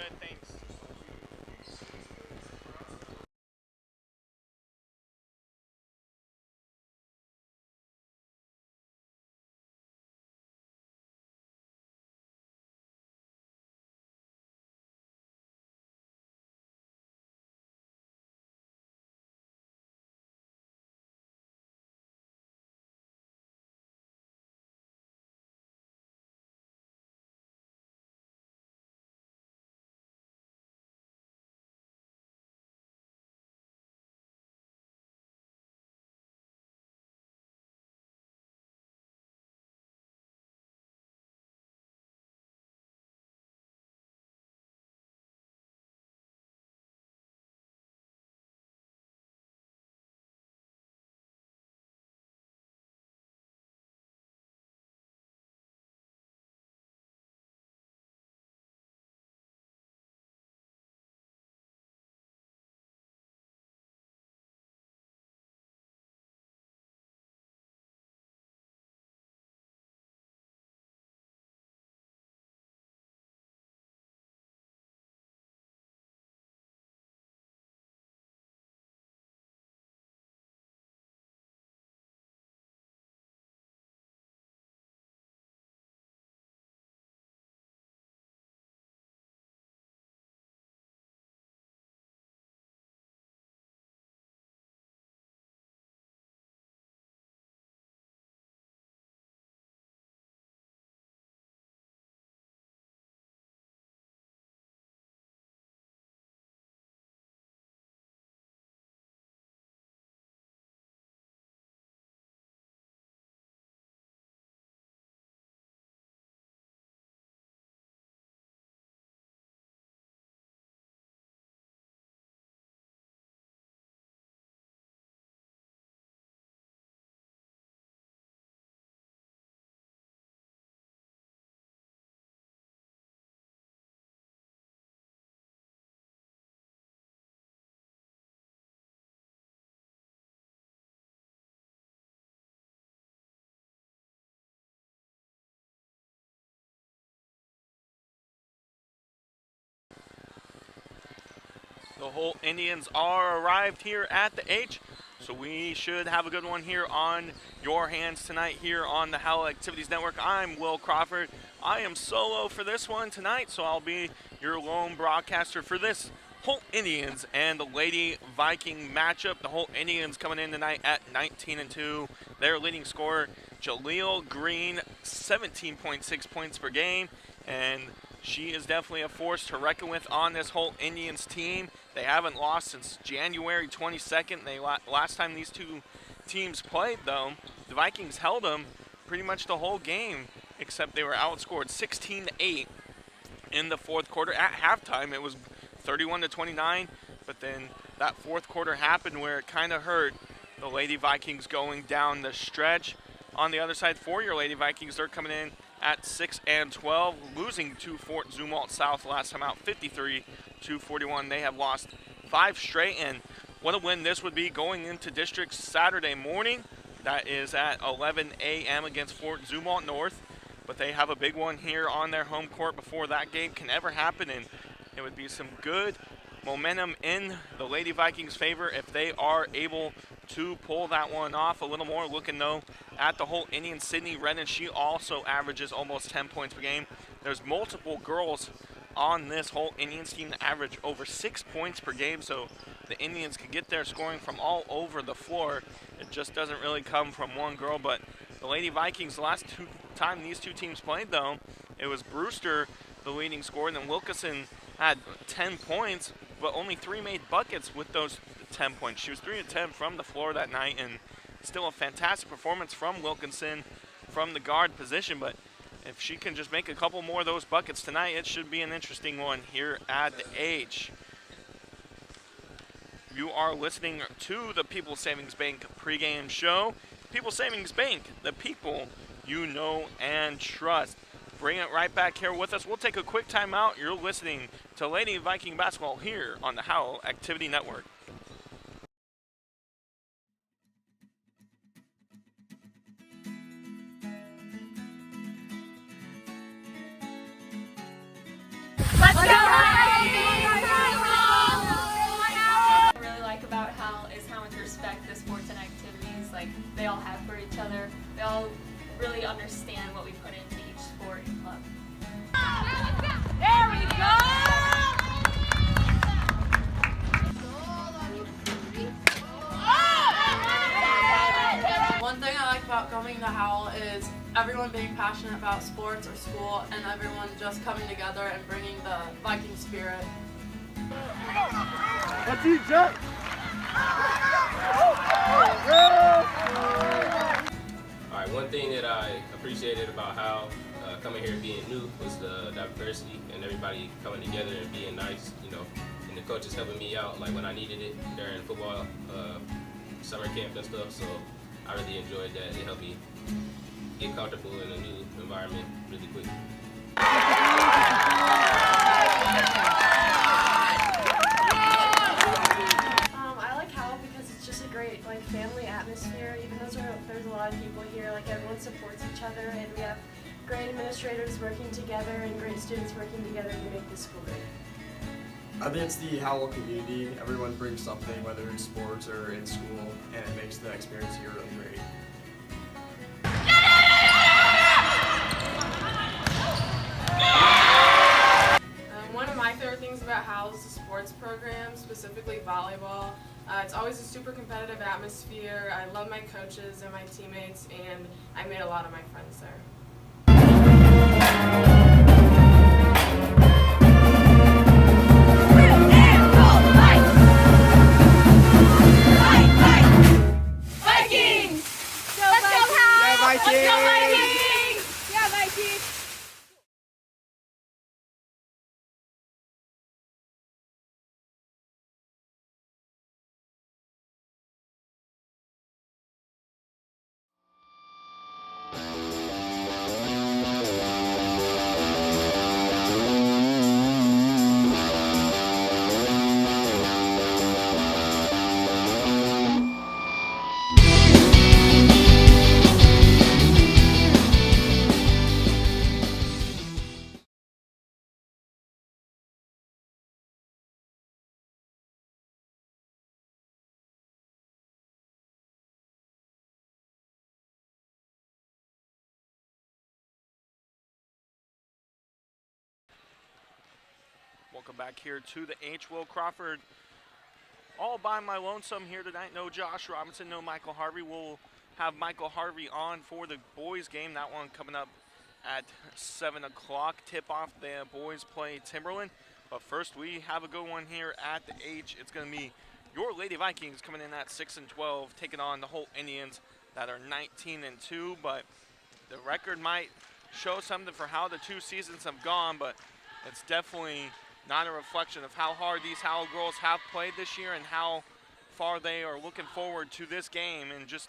good, thanks. The Holt Indians are arrived here at the H, so we should have a good one here on your hands tonight here on the Howell Activities Network. I'm Will Crawford. I am solo for this one tonight, so I'll be your lone broadcaster for this Holt Indians and the Lady Viking matchup. The Holt Indians coming in tonight at 19-2. Their leading scorer, Jaleel Green, 17.6 points per game, and she is definitely a force to reckon with on this Holt Indians team. They haven't lost since January 22nd. Last time these two teams played, though, the Vikings held them pretty much the whole game, except they were outscored 16-8 in the fourth quarter. At halftime, it was 31-29, but then that fourth quarter happened where it kind of hurt the Lady Vikings going down the stretch. On the other side, for your Lady Vikings, they're coming in at 6-12, losing to Fort Zumwalt South last time out, 53-41. They have lost 5 straight, and what a win this would be going into district Saturday morning. That is at 11 a.m. against Fort Zumwalt North, but they have a big one here on their home court before that game can ever happen, and it would be some good momentum in the Lady Vikings' favor if they are able to pull that one off. A little more looking, though, at the Holt Indians. Sydney Redden, she also averages almost 10 points per game. There's multiple girls on this Holt Indians team that average over 6 points per game, so the Indians can get their scoring from all over the floor. It just doesn't really come from one girl, but the Lady Vikings, the last time these two teams played, though, it was Brewster, the leading scorer, and then Wilkinson had 10 points, but only 3 made buckets with those 10 points. She was 3 of 10 from the floor that night, and still a fantastic performance from Wilkinson from the guard position, but if she can just make a couple more of those buckets tonight, it should be an interesting one here at the H. You are listening to the People's Savings Bank pregame show. People's Savings Bank, the people you know and trust. Bring it right back here with us. We'll take a quick timeout. You're listening to Lady Viking basketball here on the Howell Activity Network. Let's go! like they all have for each other. They all really understand what we put into each sport and club. There we go! One thing I like about coming to Howell is everyone being passionate about sports or school, and everyone just coming together and bringing the Viking spirit. Let's eat, Jack! Alright, one thing that I appreciated about how coming here being new was the diversity and everybody coming together and being nice, you know, and the coaches helping me out like when I needed it during football, summer camp and stuff, so I really enjoyed that. It helped me get comfortable in a new environment really quick. I like Howell because it's just a great family atmosphere. Even though there's a lot of people here, everyone supports each other, and we have great administrators working together and great students working together to make this school great. I think it's the Howell community. Everyone brings something, whether in sports or in school, and it makes the experience here really great. One of my favorite things about Howell is the sports program, specifically volleyball. It's always a super competitive atmosphere. I love my coaches and my teammates, and I made a lot of my friends there. Welcome back here to the H. Will Crawford. All by my lonesome here tonight. No Josh Robinson, no Michael Harvey. We'll have Michael Harvey on for the boys game. That one coming up at 7 o'clock. Tip-off, the boys play Timberland. But first, we have a good one here at the H. It's going to be your Lady Vikings coming in at 6-12, taking on the Holt Indians that are 19-2. But the record might show something for how the two seasons have gone, but it's definitely not a reflection of how hard these Howell girls have played this year and how far they are looking forward to this game. And just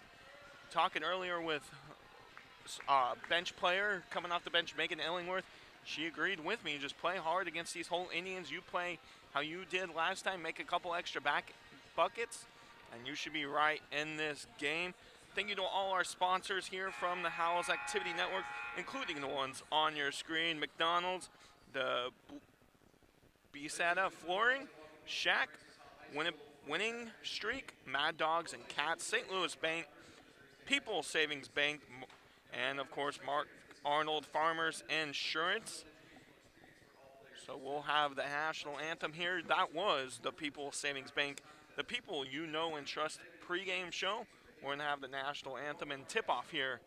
talking earlier with bench player coming off the bench, Megan Illingworth, she agreed with me. Just play hard against these Holt Indians. You play how you did last time, make a couple extra back buckets, and you should be right in this game. Thank you to all our sponsors here from the Howell's Activity Network, including the ones on your screen: McDonald's, the BSATA Flooring, Shack, Winning Streak, Mad Dogs and Cats, St. Louis Bank, People's Savings Bank, and of course Mark Arnold Farmers Insurance. So we'll have the national anthem here. That was the People's Savings Bank, the people you know and trust pregame show. We're going to have the national anthem and tip-off here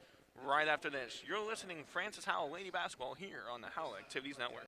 right after this. You're listening Francis Howell Lady Basketball here on the Howell Activities Network.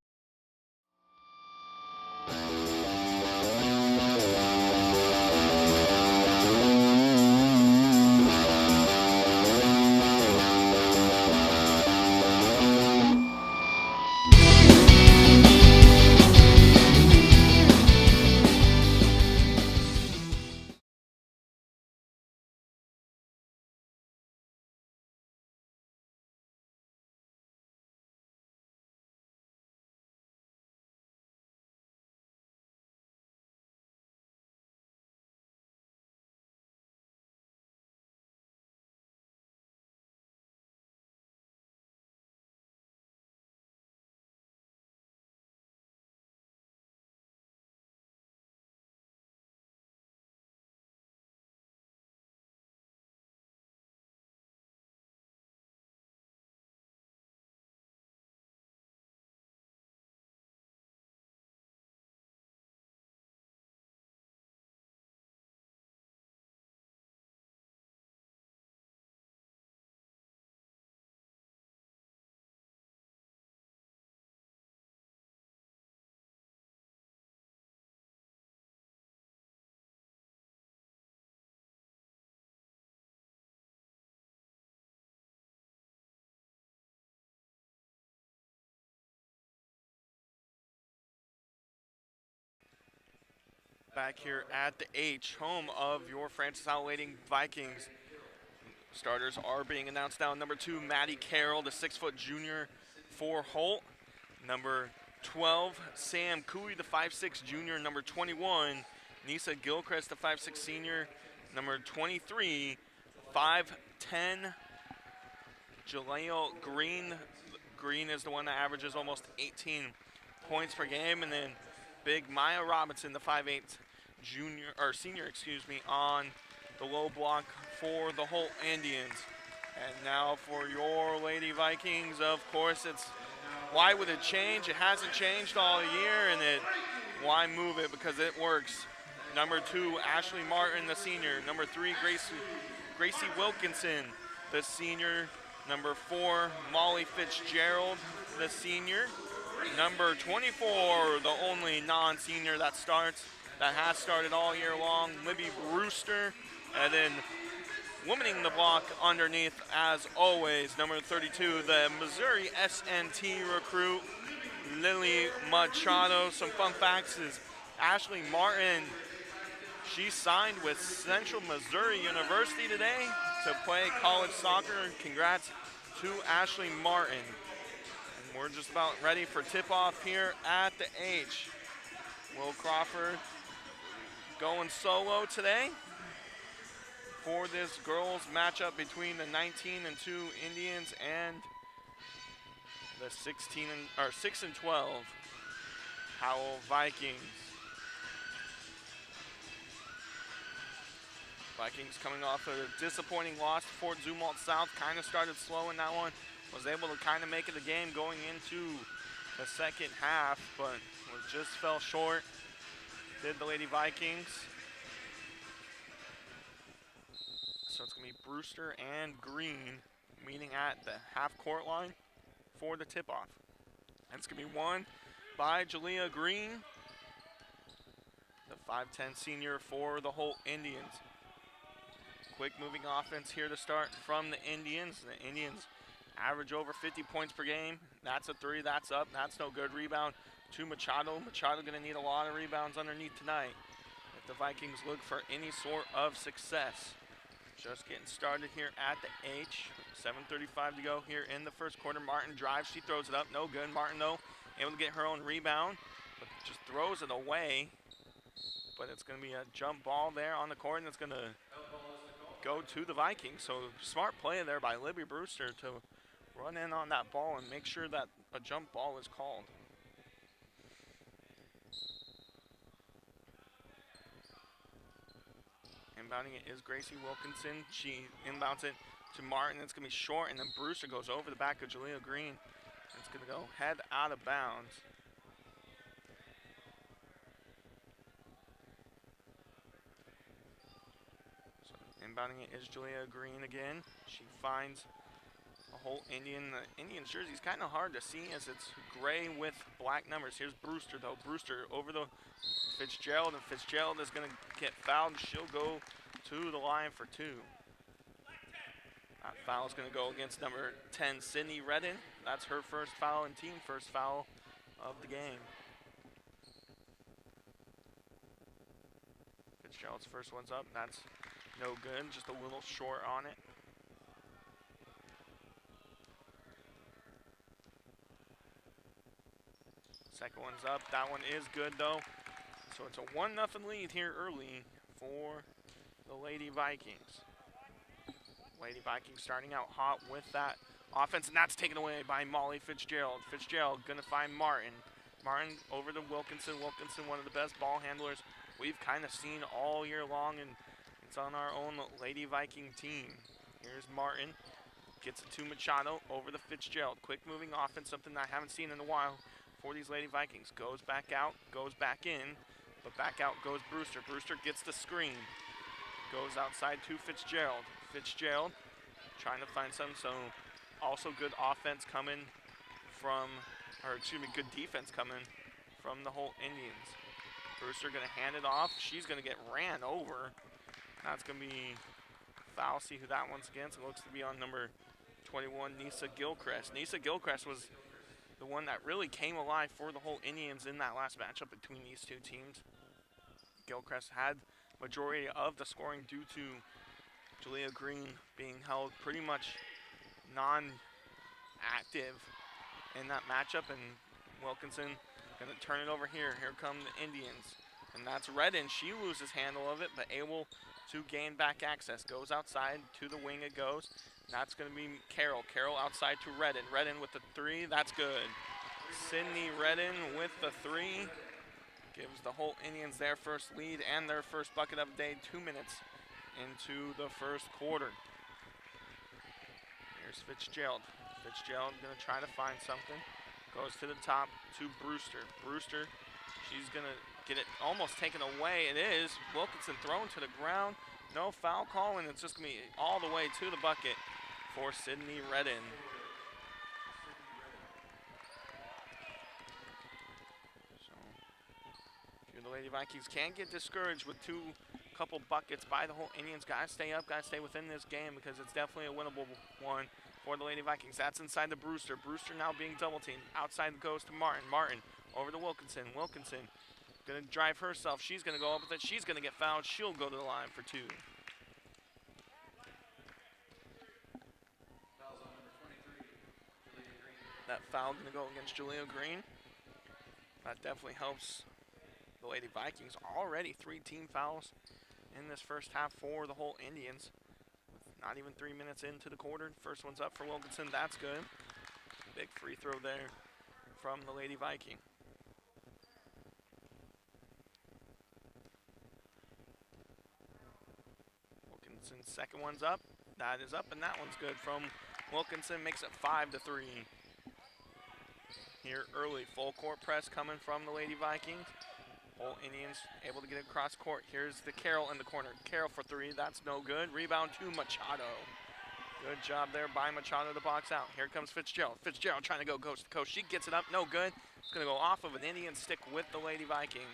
back here at the H, home of your Francis Howell Lady Vikings. Starters are being announced now. Number 2, Maddie Carroll, the 6-foot junior for Holt. Number 12, Sam Cooey, the 5'6 junior. Number 21, Nisa Gilchrist, the 5'6 senior. Number 23, 5'10, Jaleel Green. Green is the one that averages almost 18 points per game. And then big Maya Robinson, the 5'8 senior, on the low block for the Holt Indians. And now for your Lady Vikings, of course, it's why would it change? It hasn't changed all year, and why move it? Because it works. Number 2, Ashley Martin, the senior. Number 3, Gracie Wilkinson, the senior. Number 4, Molly Fitzgerald, the senior. Number 24, the only non-senior that has started all year long, Libby Brewster. And then womaning the block underneath, as always, number 32, the Missouri SNT recruit, Lily Machado. Some fun facts is Ashley Martin, she signed with Central Missouri University today to play college soccer. Congrats to Ashley Martin. And we're just about ready for tip-off here at the H. Will Crawford going solo today for this girls matchup between the 19-2 Indians and the 6-12 Howell Vikings. Vikings coming off a disappointing loss to Fort Zumwalt South. Kind of started slow in that one. Was able to kind of make it a game going into the second half, but just fell short. Did the Lady Vikings. So it's going to be Brewster and Green meeting at the half-court line for the tip-off. And it's going to be won by Jalea Green, the 5'10 senior for the Holt Indians. Quick moving offense here to start from the Indians. The Indians average over 50 points per game. That's a 3, that's up, that's no good. Rebound to Machado. Machado going to need a lot of rebounds underneath tonight if the Vikings look for any sort of success. Just getting started here at the H. 7:35 to go here in the first quarter. Martin drives, she throws it up, no good. Martin though, able to get her own rebound, but just throws it away. But it's going to be a jump ball there on the court, and it's going to go to the Vikings. So smart play there by Libby Brewster to run in on that ball and make sure that a jump ball is called. Inbounding it is Gracie Wilkinson. She inbounds it to Martin. It's going to be short, and then Brewster goes over the back of Jalea Green. It's going to go head out of bounds. So inbounding it is Jalea Green again. She finds a Holt Indian. The Indians jersey is kind of hard to see as it's gray with black numbers. Here's Brewster though. Brewster over the Fitzgerald, and Fitzgerald is going to get fouled. She'll go to the line for 2. That foul is going to go against number 10, Sydney Redden. That's her first foul and team first foul of the game. Fitzgerald's first one's up. That's no good, just a little short on it. Second one's up. That one is good though. So it's a 1-0 lead here early for the Lady Vikings. Lady Vikings starting out hot with that offense, and that's taken away by Molly Fitzgerald. Fitzgerald gonna find Martin. Martin over to Wilkinson. Wilkinson, one of the best ball handlers we've kind of seen all year long, and it's on our own Lady Viking team. Here's Martin. Gets it to Machado over to Fitzgerald. Quick moving offense, something I haven't seen in a while for these Lady Vikings. Goes back out, goes back in, but back out goes Brewster. Brewster gets the screen. Goes outside to Fitzgerald. Fitzgerald trying to find some, so also good offense coming from, or excuse me, good defense coming from the Holt Indians. Brewster gonna hand it off. She's gonna get ran over. That's gonna be foul. See who that one's against. It looks to be on number 21, Nisa Gilchrist. Nisa Gilchrist was the one that really came alive for the Holt Indians in that last matchup between these two teams. Gilchrist had majority of the scoring due to Julia Green being held pretty much non-active in that matchup, and Wilkinson gonna turn it over here. Here come the Indians, and that's Redden. She loses handle of it, but able to gain back access. Goes outside to the wing it goes. That's gonna be Carroll. Carroll outside to Redden. Redden with the three, that's good. Sydney Redden with the three. Gives the Holt Indians their first lead and their first bucket of the day, 2 minutes into the first quarter. Here's Fitzgerald. Fitzgerald gonna try to find something. Goes to the top to Brewster. Brewster, she's gonna get it almost taken away. It is. Wilkinson thrown to the ground. No foul call, and it's just gonna be all the way to the bucket for Sydney Redden. So, the Lady Vikings can get discouraged with couple buckets by the Holt Indians. Guys, stay up. Guys, stay within this game because it's definitely a winnable one for the Lady Vikings. That's inside the Brewster. Brewster now being double teamed. Outside goes to Martin. Martin over to Wilkinson. Wilkinson gonna drive herself. She's gonna go up with it. She's gonna get fouled. She'll go to the line for two. That foul gonna go against Julia Green. That definitely helps the Lady Vikings. Already 3 team fouls in this first half for the Holt Indians. Not even 3 minutes into the quarter. First one's up for Wilkinson. That's good. Big free throw there from the Lady Viking. Wilkinson's second one's up. That is up, and that one's good from Wilkinson. Makes it 5-3. Here early, full court press coming from the Lady Vikings. Holt Indians able to get across court. Here's the Carroll in the corner. Carroll for three, that's no good. Rebound to Machado. Good job there by Machado to box out. Here comes Fitzgerald. Fitzgerald trying to go coast to coast. She gets it up, no good. It's gonna go off of an Indian stick with the Lady Vikings.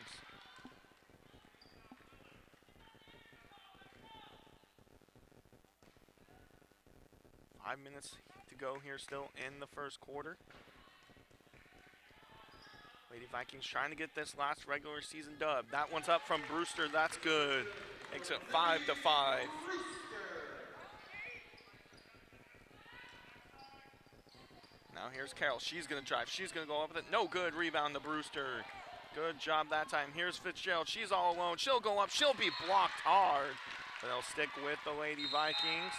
Five minutes to go here still in the first quarter. Lady Vikings trying to get this last regular season dub. That one's up from Brewster. That's good. Makes it 5-5. Now here's Carroll. She's going to drive. She's going to go up with it. No good. Rebound to Brewster. Good job that time. Here's Fitzgerald. She's all alone. She'll go up. She'll be blocked hard. But they'll stick with the Lady Vikings.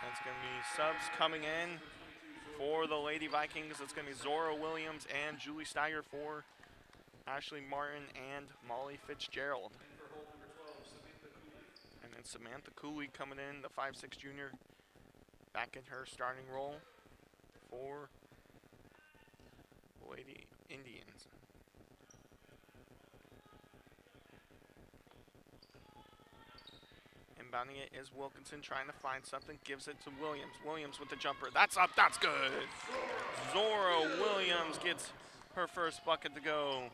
That's going to be subs coming in. For the Lady Vikings, it's going to be Zora Williams and Julie Steiger for Ashley Martin and Molly Fitzgerald. And then Samantha Cooley coming in, the 5'6" junior, back in her starting role for Lady Indians. Inbounding it is Wilkinson trying to find something, gives it to Williams. Williams with the jumper, that's up, that's good. Zora Williams gets her first bucket to go.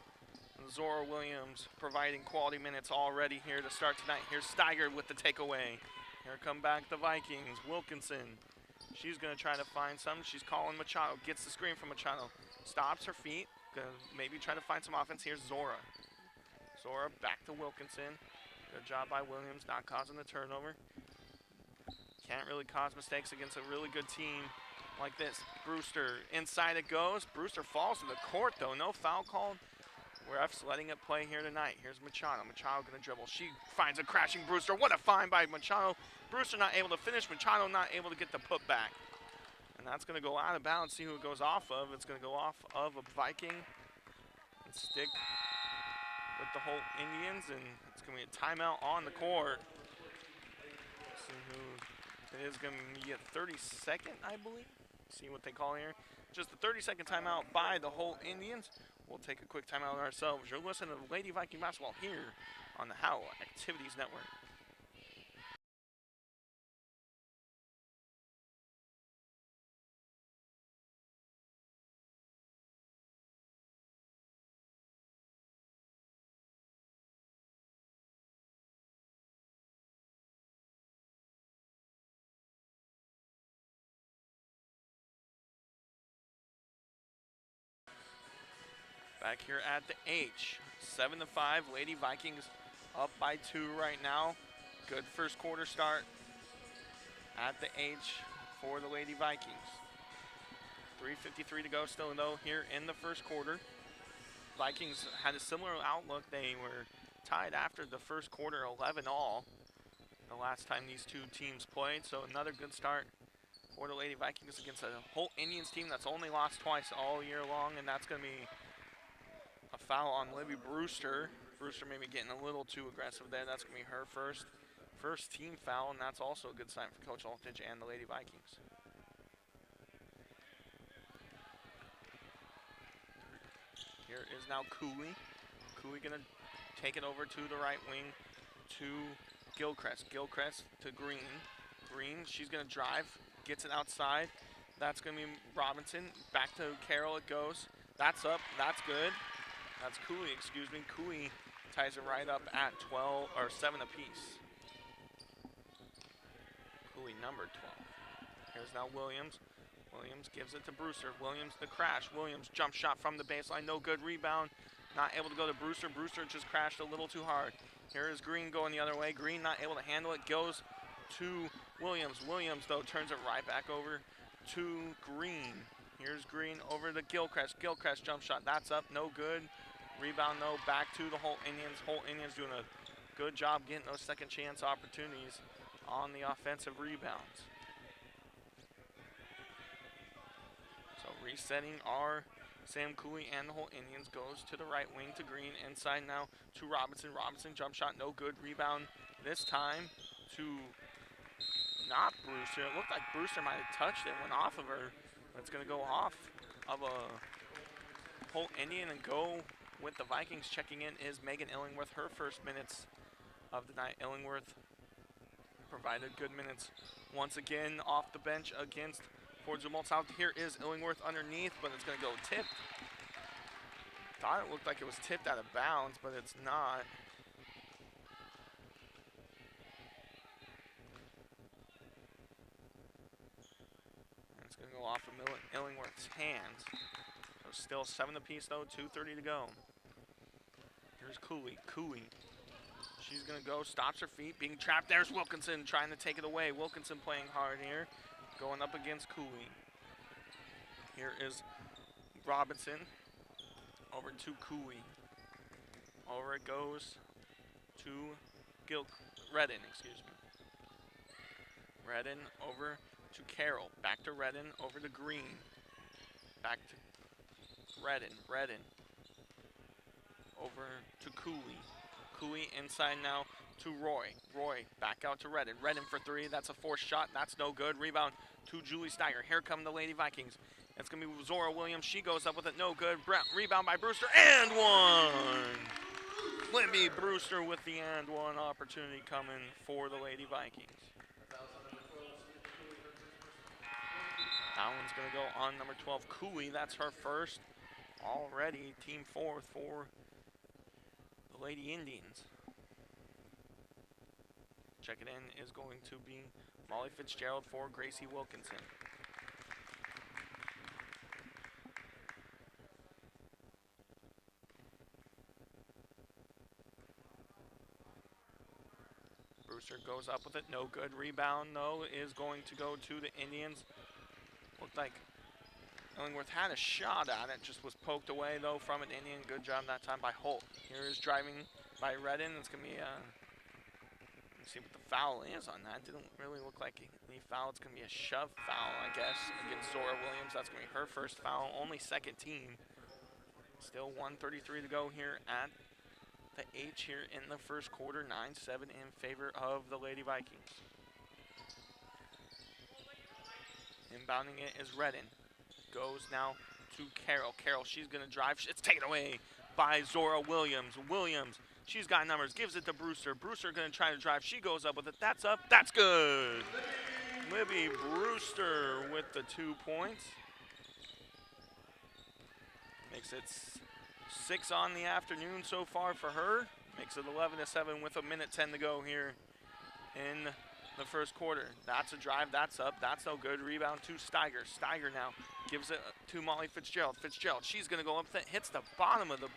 Zora Williams providing quality minutes already here to start tonight. Here's Steiger with the takeaway. Here come back the Vikings. Wilkinson, she's gonna try to find something. She's calling Machado, gets the screen from Machado. Stops her feet, gonna maybe try to find some offense. Here's Zora. Zora back to Wilkinson. Good job by Williams, not causing the turnover. Can't really cause mistakes against a really good team like this. Brewster, inside it goes. Brewster falls to the court though, no foul called. Refs letting it play here tonight. Here's Machado. Machado gonna dribble. She finds a crashing Brewster. What a find by Machado. Brewster not able to finish. Machado not able to get the putback. And that's gonna go out of bounds. See who it goes off of. It's gonna go off of a Viking and stick with the Holt Indians, and it's going to be a timeout on the court. Let's see who it is. Going to be a 30-second, I believe. See what they call here. Just a 30-second timeout by the Holt Indians. We'll take a quick timeout ourselves. You're listening to Lady Viking Basketball here on the Howell Activities Network. Back here at the H, 7-5, Lady Vikings Up by 2 right now. Good first quarter start at the H for the Lady Vikings. 3:53 to go still though here in the first quarter. Vikings had a similar outlook. They were tied after the first quarter, 11-all, the last time these two teams played. So another good start for the Lady Vikings against a Holt Indians team that's only lost twice all year long, and that's going to be a foul on Libby Brewster. Brewster maybe getting a little too aggressive there. That's going to be her first team foul, and that's also a good sign for Coach Altidge and the Lady Vikings. Here is now Cooley. Cooley going to take it over to the right wing to Gilchrist. Gilchrist to Green. Green, she's going to drive, gets it outside. That's going to be Robinson. Back to Carroll it goes. That's up. That's good. That's Cooley, excuse me. Cooley ties it right up at 12 or 7 apiece. Cooley number 12. Here's now Williams. Williams gives it to Brewster. Williams the crash. Williams jump shot from the baseline. No good. Rebound. Not able to go to Brewster. Brewster just crashed a little too hard. Here is Green going the other way. Green not able to handle it. Goes to Williams. Williams, though, turns it right back over to Green. Here's Green over to Gilchrist. Gilchrist jump shot. That's up. No good. Rebound, though, back to the Holt Indians. Holt Indians doing a good job getting those second chance opportunities on the offensive rebounds. So resetting our Sam Cooley and the Holt Indians. Goes to the right wing to Green. Inside now to Robinson. Robinson jump shot. No good. Rebound this time to not Brewster. It looked like Brewster might have touched it. Went off of her. It's going to go off of a Holt Indian and go with the Vikings. Checking in is Megan Illingworth. Her first minutes of the night. Illingworth provided good minutes once again off the bench against Fort Zumwalt South. Here is Illingworth underneath, but it's going to go tipped. Thought it looked like it was tipped out of bounds, but it's not. And it's going to go off of Illingworth's hands. So still 7 apiece though, 2:30 to go. Here's Cooley. Cooley. She's going to go, stops her feet, being trapped. There's Wilkinson trying to take it away. Wilkinson playing hard here, going up against Cooley. Here is Robinson over to Cooley. Over it goes to Redden, excuse me. Redden over to Carroll. Back to Redden, over to Green. Back to Redden. Redden over to Cooley. Cooley inside now to Roy. Roy back out to Redden. Redden for 3. That's a forced shot. That's no good. Rebound to Julie Steiger. Here come the Lady Vikings. It's going to be Zora Williams. She goes up with it. No good. Rebound by Brewster. And one! Libby Brewster with the and one opportunity coming for the Lady Vikings. That one's going to go on number 12, Cooley. That's her first already. Team 4th for the Lady Indians. Checking in is going to be Molly Fitzgerald for Gracie Wilkinson. Brewster goes up with it. No good. Rebound, though, is going to go to the Indians. Looked like Illingworth had a shot at it, just was poked away, though, from an Indian. Good job that time by Holt. Here is driving by Redden. It's going to be let's see what the foul is on that. Didn't really look like any foul. It's going to be a shove foul, I guess, against Zora Williams. That's going to be her first foul, only second team. Still 1:33 to go here at the H here in the first quarter. 9-7 in favor of the Lady Vikings. Inbounding it is Redden. Goes now to Carroll. Carroll, she's going to drive. It's taken away by Zora Williams. Williams, she's got numbers. Gives it to Brewster. Brewster going to try to drive. She goes up with it. That's up. That's good. Libby Brewster with the 2 points. Makes it 6 on the afternoon so far for her. Makes it 11-7 with 1:10 to go here in the first quarter. That's a drive. That's up. That's no good. Rebound to Steiger. Steiger now gives it to Molly Fitzgerald. Fitzgerald, she's going to go up. Hits the bottom of the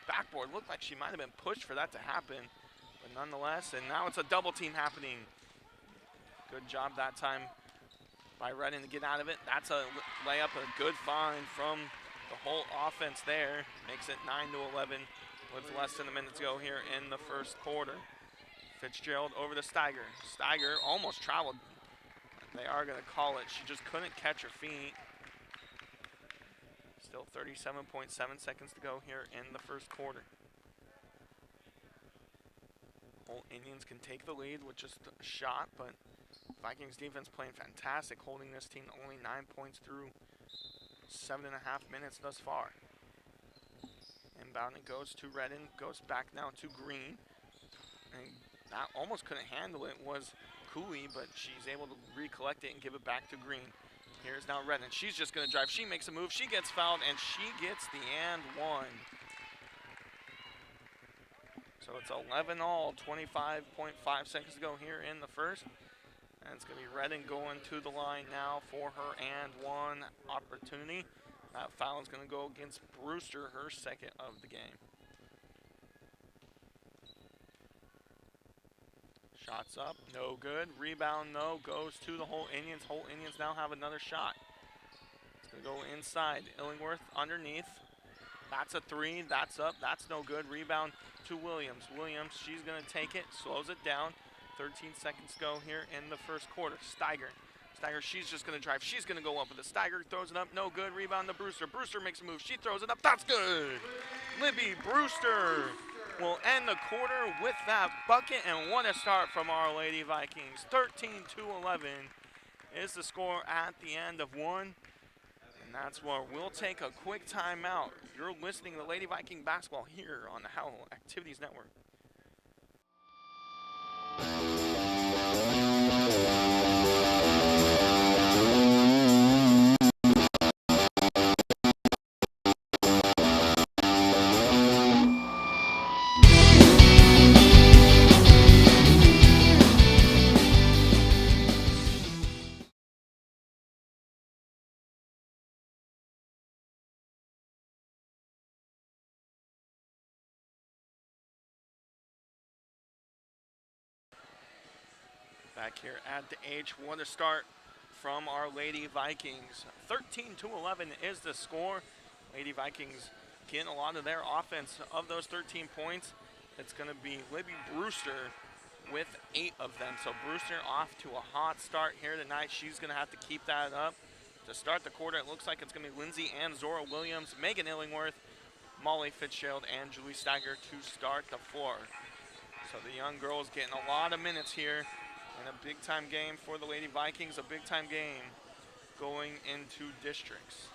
backboard. Looked like she might have been pushed for that to happen. But nonetheless, and now it's a double team happening. Good job that time by Redden to get out of it. That's a layup, a good find from the Holt offense there. Makes it 9-11 with less than a minute to go here in the first quarter. Fitzgerald over to Steiger. Steiger almost traveled. They are going to call it. She just couldn't catch her feet. Still 37.7 seconds to go here in the first quarter. Holt Indians can take the lead with just a shot, but Vikings defense playing fantastic, holding this team only 9 points through 7.5 minutes thus far. Inbound it goes to Redden, goes back now to Green. And that almost couldn't handle it was Cooley, but she's able to recollect it and give it back to Green. Here's now Redden. She's just going to drive. She makes a move. She gets fouled, and she gets the and one. So it's 11-all, 25.5 seconds to go here in the first. And it's going to be Redden going to the line now for her and one opportunity. That foul is going to go against Brewster, her second of the game. Shots up, no good. Rebound, no, goes to the Holt Indians. Holt Indians now have another shot. It's going to go inside. Illingworth underneath. That's a three, that's up, that's no good. Rebound to Williams. Williams, she's going to take it, slows it down. 13 seconds to go here in the first quarter. Steiger, she's just going to drive. She's going to go up with it. Steiger throws it up, no good. Rebound to Brewster. Brewster makes a move. She throws it up. That's good. Libby Brewster will end the quarter with that bucket, and what a start from Our Lady Vikings. 13-11 is the score at the end of one, and that's where we'll take a quick timeout. You're listening to Lady Viking basketball here on the Howell Activities Network. Back here at the H, what a start from Our Lady Vikings. 13-11 is the score. Lady Vikings getting a lot of their offense. Of those 13 points, it's going to be Libby Brewster with 8 of them. So Brewster off to a hot start here tonight. She's going to have to keep that up. To start the quarter, it looks like it's going to be Lindsay and Zora Williams, Megan Illingworth, Molly Fitzgerald, and Julie Steiger to start the floor. So the young girls getting a lot of minutes here. In a big-time game for the Lady Vikings, a big-time game going into districts.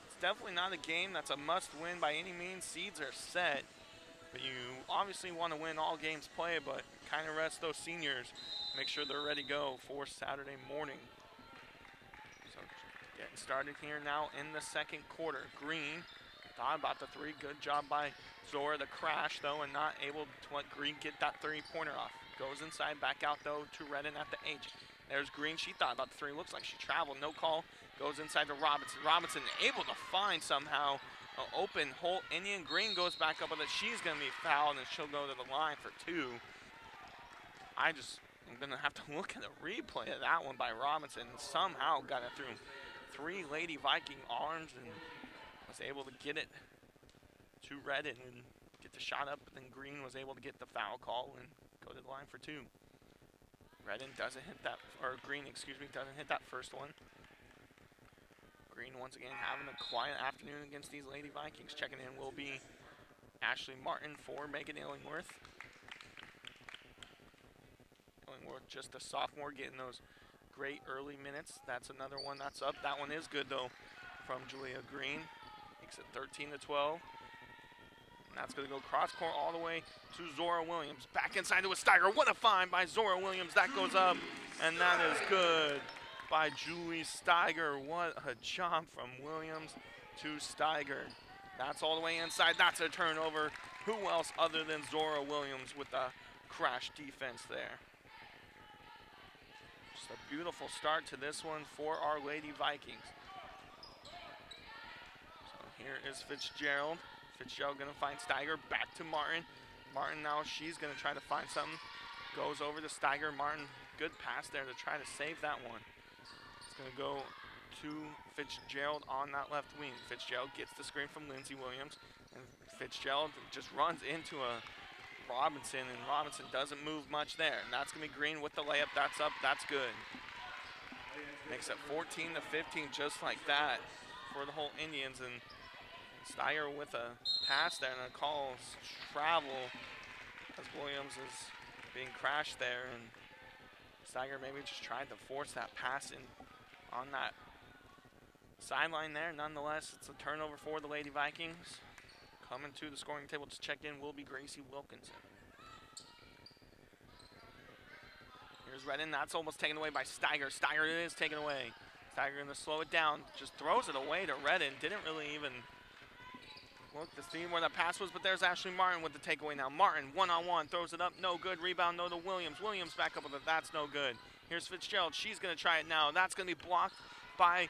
It's definitely not a game that's a must-win by any means. Seeds are set, but you obviously want to win all games played, but kind of rest those seniors. Make sure they're ready to go for Saturday morning. So getting started here now in the second quarter. Green thought about the three. Good job by Zora. The crash, though, and not able to let Green get that three-pointer off. Goes inside, back out, though, to Redden at the H. There's Green. She thought about the three. Looks like she traveled. No call. Goes inside to Robinson. Robinson able to find somehow an open Holt Indian. Green goes back up with it. She's going to be fouled, and she'll go to the line for two. I'm going to have to look at a replay of that one by Robinson. Somehow got it through 3 Lady Viking arms and was able to get it to Redden and get the shot up. Then Green was able to get the foul call and go to the line for two. Redden doesn't hit that, or Green, excuse me, doesn't hit that first one. Green once again having a quiet afternoon against these Lady Vikings. Checking in will be Ashley Martin for Megan Illingworth. Illingworth, just a sophomore, getting those great early minutes. That's another one that's up. That one is good, though, from Julia Green. Makes it 13-12. And that's going to go cross-court all the way to Zora Williams. Back inside to a Steiger. What a find by Zora Williams. That goes up, and that is good by Julie Steiger. What a jump from Williams to Steiger. That's all the way inside. That's a turnover. Who else other than Zora Williams with the crash defense there? Just a beautiful start to this one for Our Lady Vikings. So here is Fitzgerald. Fitzgerald going to find Steiger. Back to Martin. Martin now, she's going to try to find something. Goes over to Steiger. Martin, good pass there to try to save that one. It's going to go to Fitzgerald on that left wing. Fitzgerald gets the screen from Lindsey Williams, and Fitzgerald just runs into a Robinson, and Robinson doesn't move much there. And that's going to be Green with the layup. That's up. That's good. Makes it 14-15 just like that for the Holt Indians. And Steiger with a pass there, and a call travel as Williams is being crashed there. And Steiger maybe just tried to force that pass in on that sideline there. Nonetheless, it's a turnover for the Lady Vikings. Coming to the scoring table to check in will be Gracie Wilkinson. Here's Redden. That's almost taken away by Steiger. Steiger is taken away. Steiger going to slow it down. Just throws it away to Redden. Didn't really even look to see where the pass was, but there's Ashley Martin with the takeaway now. Martin, one-on-one, throws it up. No good. Rebound, no to Williams. Williams back up with it. That's no good. Here's Fitzgerald. She's going to try it now. That's going to be blocked by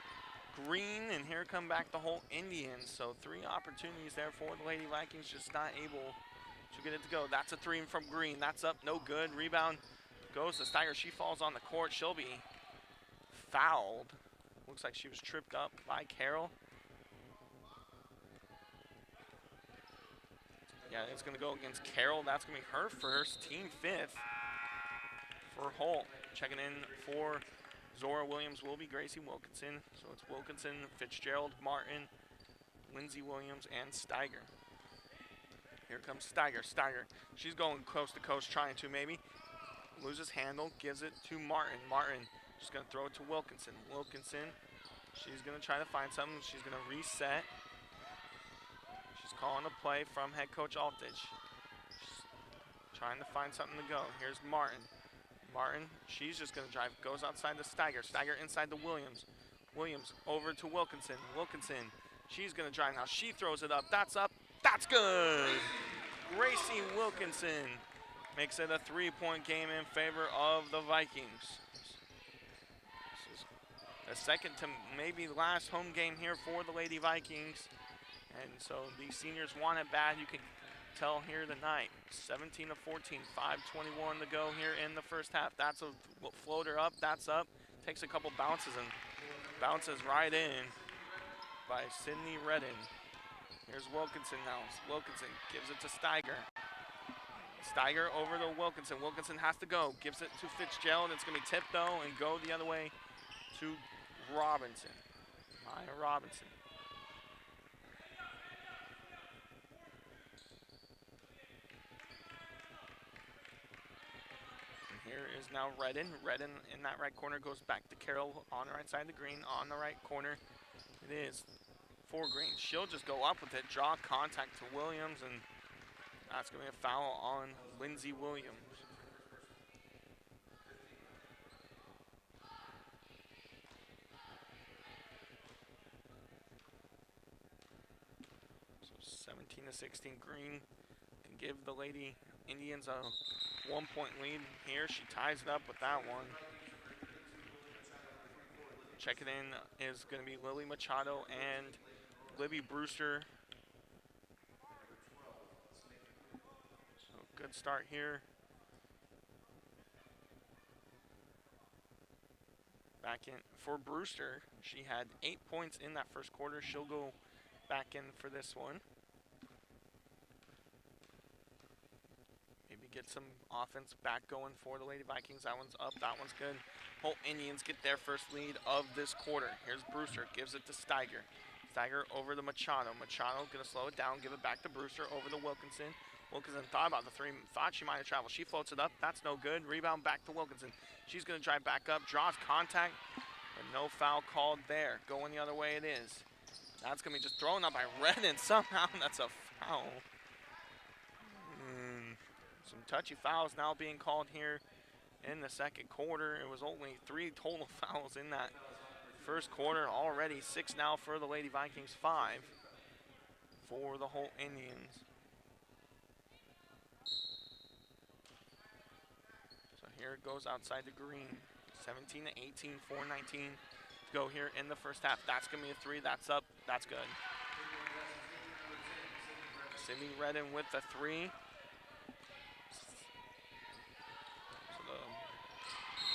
Green, and here come back the Holt Indians. So 3 opportunities there for the Lady Vikings, just not able to get it to go. That's a 3 from Green. That's up, no good. Rebound goes to Steiger. She falls on the court. She'll be fouled. Looks like she was tripped up by Carroll. Yeah, it's going to go against Carroll. That's going to be her first, team 5th for Holt. Checking in for Zora Williams will be Gracie Wilkinson. So it's Wilkinson, Fitzgerald, Martin, Lindsey Williams, and Steiger. Here comes Steiger. Steiger, she's going coast to coast, trying to maybe. Loses handle, gives it to Martin. Martin just going to throw it to Wilkinson. Wilkinson, she's going to try to find something. She's going to reset. She's calling a play from head coach Altidge. She's trying to find something to go. Here's Martin. Martin, she's just going to drive. Goes outside to Steiger. Steiger inside to Williams. Williams over to Wilkinson. Wilkinson, she's going to drive now. She throws it up. That's up. That's good. Gracie Wilkinson makes it a 3-point game in favor of the Vikings. This is the second to maybe last home game here for the Lady Vikings. And so the seniors want it bad. You can tell here tonight. 17-14, 5:21 to go here in the first half. That's a floater up. That's up. Takes a couple bounces and bounces right in by Sydney Redden. Here's Wilkinson now. Wilkinson gives it to Steiger. Steiger over to Wilkinson. Wilkinson has to go. Gives it to Fitzgerald. It's going to be tipped, though, and go the other way to Robinson. Maya Robinson. And here is now Redden. Redden in that right corner goes back to Carroll on the right side of the green. On the right corner, it is for Green. She'll just go up with it, draw contact to Williams, and that's going to be a foul on Lindsey Williams. So 17-16, Green can give the Lady Indians a 1-point lead here. She ties it up with that one. Checking in is going to be Lily Machado and Libby Brewster. So good start here. Back in for Brewster. She had 8 points in that first quarter. She'll go back in for this one. Maybe get some offense back going for the Lady Vikings. That one's up. That one's good. Holt Indians get their first lead of this quarter. Here's Brewster. Gives it to Steiger. Steiger over to Machado. Machado going to slow it down. Give it back to Brewster. Over to Wilkinson. Wilkinson thought about the three. Thought she might have traveled. She floats it up. That's no good. Rebound back to Wilkinson. She's going to drive back up. Draws contact. And no foul called there. Going the other way it is. That's going to be just thrown up by Redden. Somehow that's a foul. Some touchy fouls now being called here in the second quarter. It was only 3 total fouls in that first quarter. Already 6 now for the Lady Vikings, 5 for the Holt Indians. So here it goes outside the green. 17-18, 4:19 to go here in the first half. That's going to be a 3. That's up. That's good. Sydney Redden with the 3.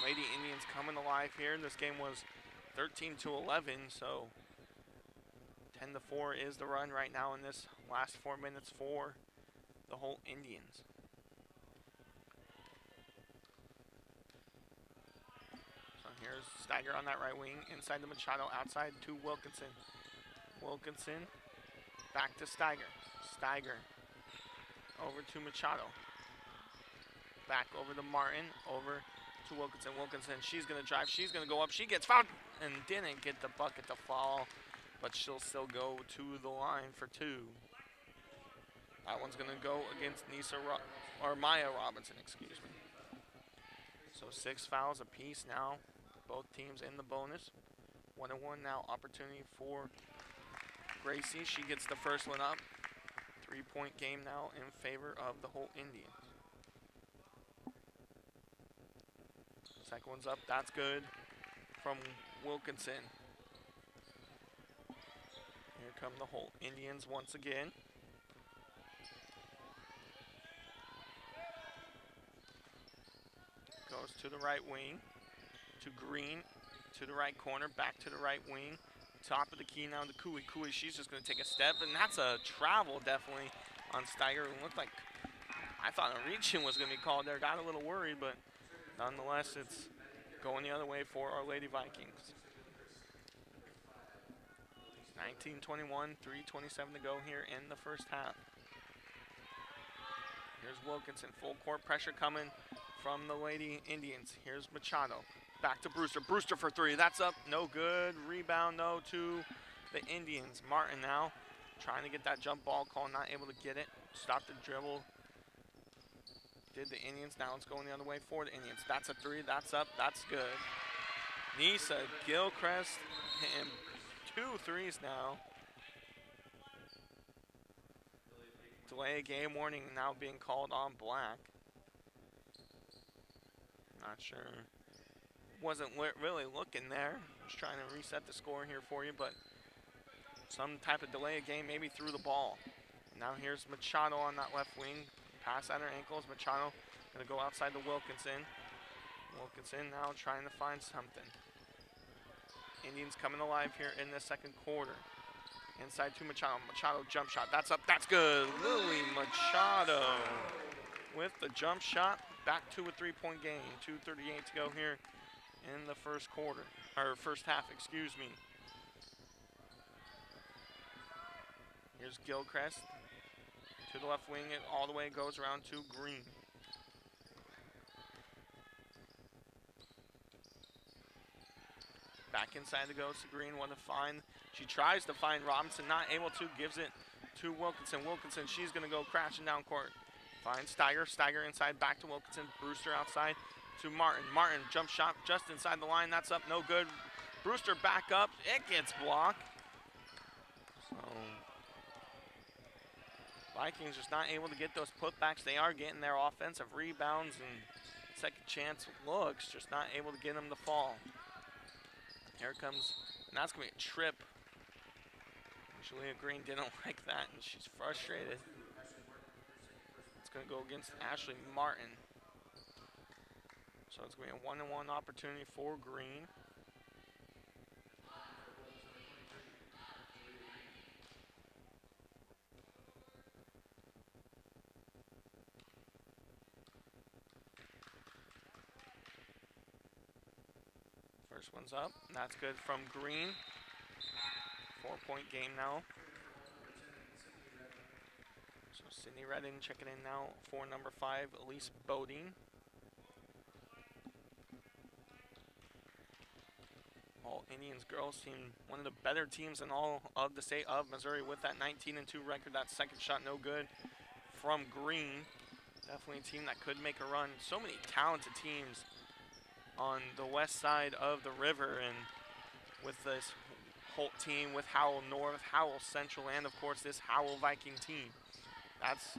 Lady Indians coming alive here. This game was 13-11, so 10-4 is the run right now in this last 4 minutes for the Holt Indians. So here's Steiger on that right wing, inside to Machado, outside to Wilkinson. Wilkinson, back to Steiger. Steiger, over to Machado. Back over to Martin, over to Wilkinson. Wilkinson, she's gonna drive, she's gonna go up, she gets fouled and didn't get the bucket to fall, but she'll still go to the line for 2. That one's gonna go against Maya Robinson, excuse me. So 6 fouls apiece now, both teams in the bonus. 1-1 now, opportunity for Gracie. She gets the first one up. 3-point game now in favor of the Holt Indians. Second one's up, that's good from Wilkinson. Here come the Holt Indians once again. Goes to the right wing, to Green, to the right corner, back to the right wing. Top of the key now to Cooey. Cooey, she's just going to take a step, and that's a travel definitely on Steiger. It looked like, I thought a reach-in was going to be called there. Got a little worried, but nonetheless, it's going the other way for our Lady Vikings. 19-21, 3:27 to go here in the first half. Here's Wilkinson, full court pressure coming from the Lady Indians. Here's Machado, back to Brewster. Brewster for 3, that's up, no good. Rebound, no, to the Indians. Martin now trying to get that jump ball call, not able to get it. Stop the dribble. Did the Indians, now it's going the other way for the Indians. That's a 3, that's up, that's good. Nisa Gilchrist hitting 2 threes now. Delay game warning now being called on Black. Not sure. Wasn't really looking there. Just trying to reset the score here for you, but some type of delay of game maybe through the ball. Now here's Machado on that left wing. Pass at her ankles. Machado gonna go outside to Wilkinson. Wilkinson now trying to find something. Indians coming alive here in the second quarter. Inside to Machado. Machado jump shot. That's up. That's good. Lily Machado with the jump shot. Back to a 3-point game. 2:38 to go here in the first quarter, or first half, excuse me. Here's Gilchrist to the left wing. It all the way goes around to Green. Back inside to go to Green. Want to find. She tries to find Robinson. Not able to. Gives it to Wilkinson. Wilkinson. She's going to go crashing down court. Finds Steiger. Steiger inside. Back to Wilkinson. Brewster outside to Martin. Martin jump shot just inside the line. That's up. No good. Brewster back up. It gets blocked. So Vikings just not able to get those putbacks. They are getting their offensive rebounds and second chance looks. Just not able to get them to fall. Here it comes, and that's going to be a trip. Julia Green didn't like that, and she's frustrated. It's going to go against Ashley Martin. So it's going to be a 1-on-1 opportunity for Green. First one's up, and that's good from Green. 4-point game now. So Sydney Redding checking in now for number 5, Elise Bodine. All Indians girls team, one of the better teams in all of the state of Missouri with that 19-2 record. That second shot no good from Green. Definitely a team that could make a run. So many talented teams on the west side of the river, and with this Holt team, with Howell North, Howell Central, and of course this Howell Viking team. That's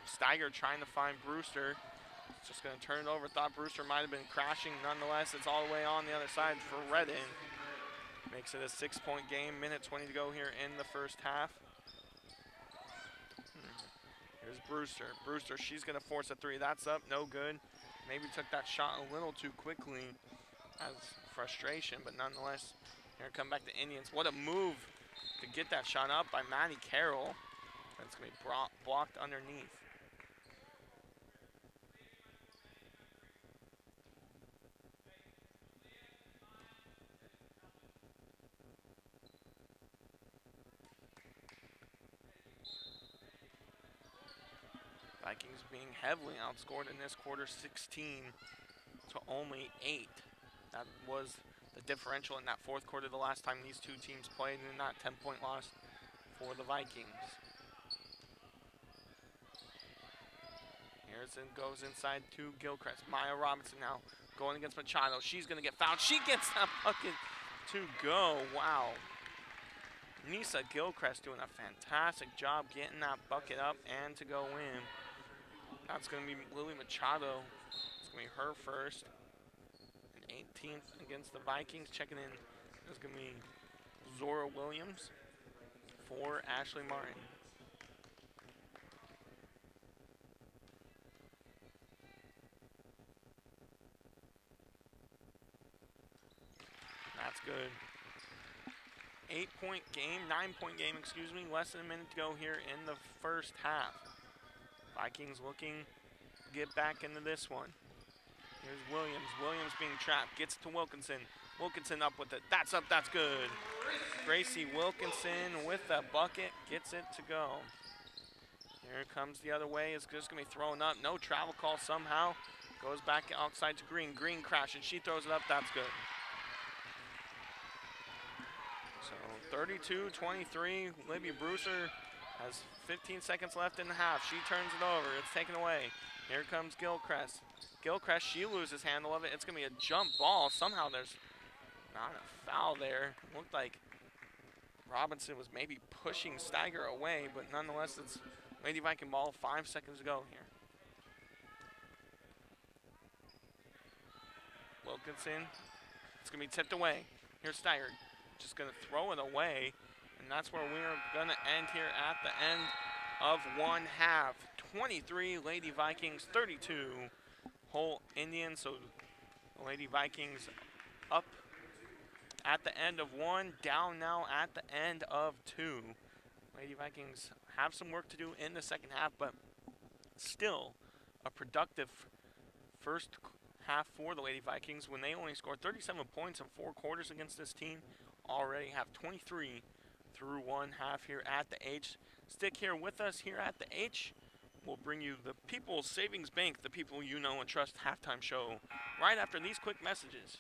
Steiger trying to find Brewster. Just going to turn it over. Thought Brewster might have been crashing. Nonetheless, it's all the way on the other side for Redding. Makes it a 6-point game. Minute 20 to go here in the first half. Here's Brewster. Brewster, she's going to force a 3. That's up. No good. Maybe took that shot a little too quickly. as frustration, but nonetheless, here come back the Indians. What a move to get that shot up by Maddie Carroll. That's going to be blocked underneath. Vikings being heavily outscored in this quarter, 16 to only 8. That was the differential in that fourth quarter the last time these two teams played, and that 10-point loss for the Vikings. Here's it goes inside to Gilchrist. Maya Robinson now going against Machado. She's going to get fouled. She gets that bucket to go. Wow. Nisa Gilchrist doing a fantastic job getting that bucket up and to go in. That's going to be Lily Machado. It's going to be her first. And 18th against the Vikings. Checking in is going to be Zora Williams for Ashley Martin. That's good. 9-point game, excuse me. Less than a minute to go here in the first half. Vikings looking to get back into this one. Here's Williams. Williams being trapped. Gets to Wilkinson. Wilkinson up with it. That's up. That's good. Gracie Wilkinson with the bucket. Gets it to go. Here comes the other way. It's just going to be thrown up. No travel call somehow. Goes back outside to Green. Green crashes. She throws it up. That's good. So 32-23. Libby Brewster has 15 seconds left in the half. She turns it over. It's taken away. Here comes Gilchrist. Gilchrist, she loses handle of it. It's going to be a jump ball. Somehow there's not a foul there. Looked like Robinson was maybe pushing Steiger away, but nonetheless, it's Lady Viking ball. 5 seconds to go here. Wilkinson. It's going to be tipped away. Here's Steiger. Just going to throw it away. And that's where we're going to end here at the end of one half. 23 Lady Vikings, 32 Holt Indians. So the Lady Vikings up at the end of one, down now at the end of two. Lady Vikings have some work to do in the second half, but still a productive first half for the Lady Vikings when they only scored 37 points in 4 quarters against this team. Already have 23 through one half here at the H. Stick here with us here at the H. We'll bring you the People's Savings Bank, the people you know and trust halftime show right after these quick messages.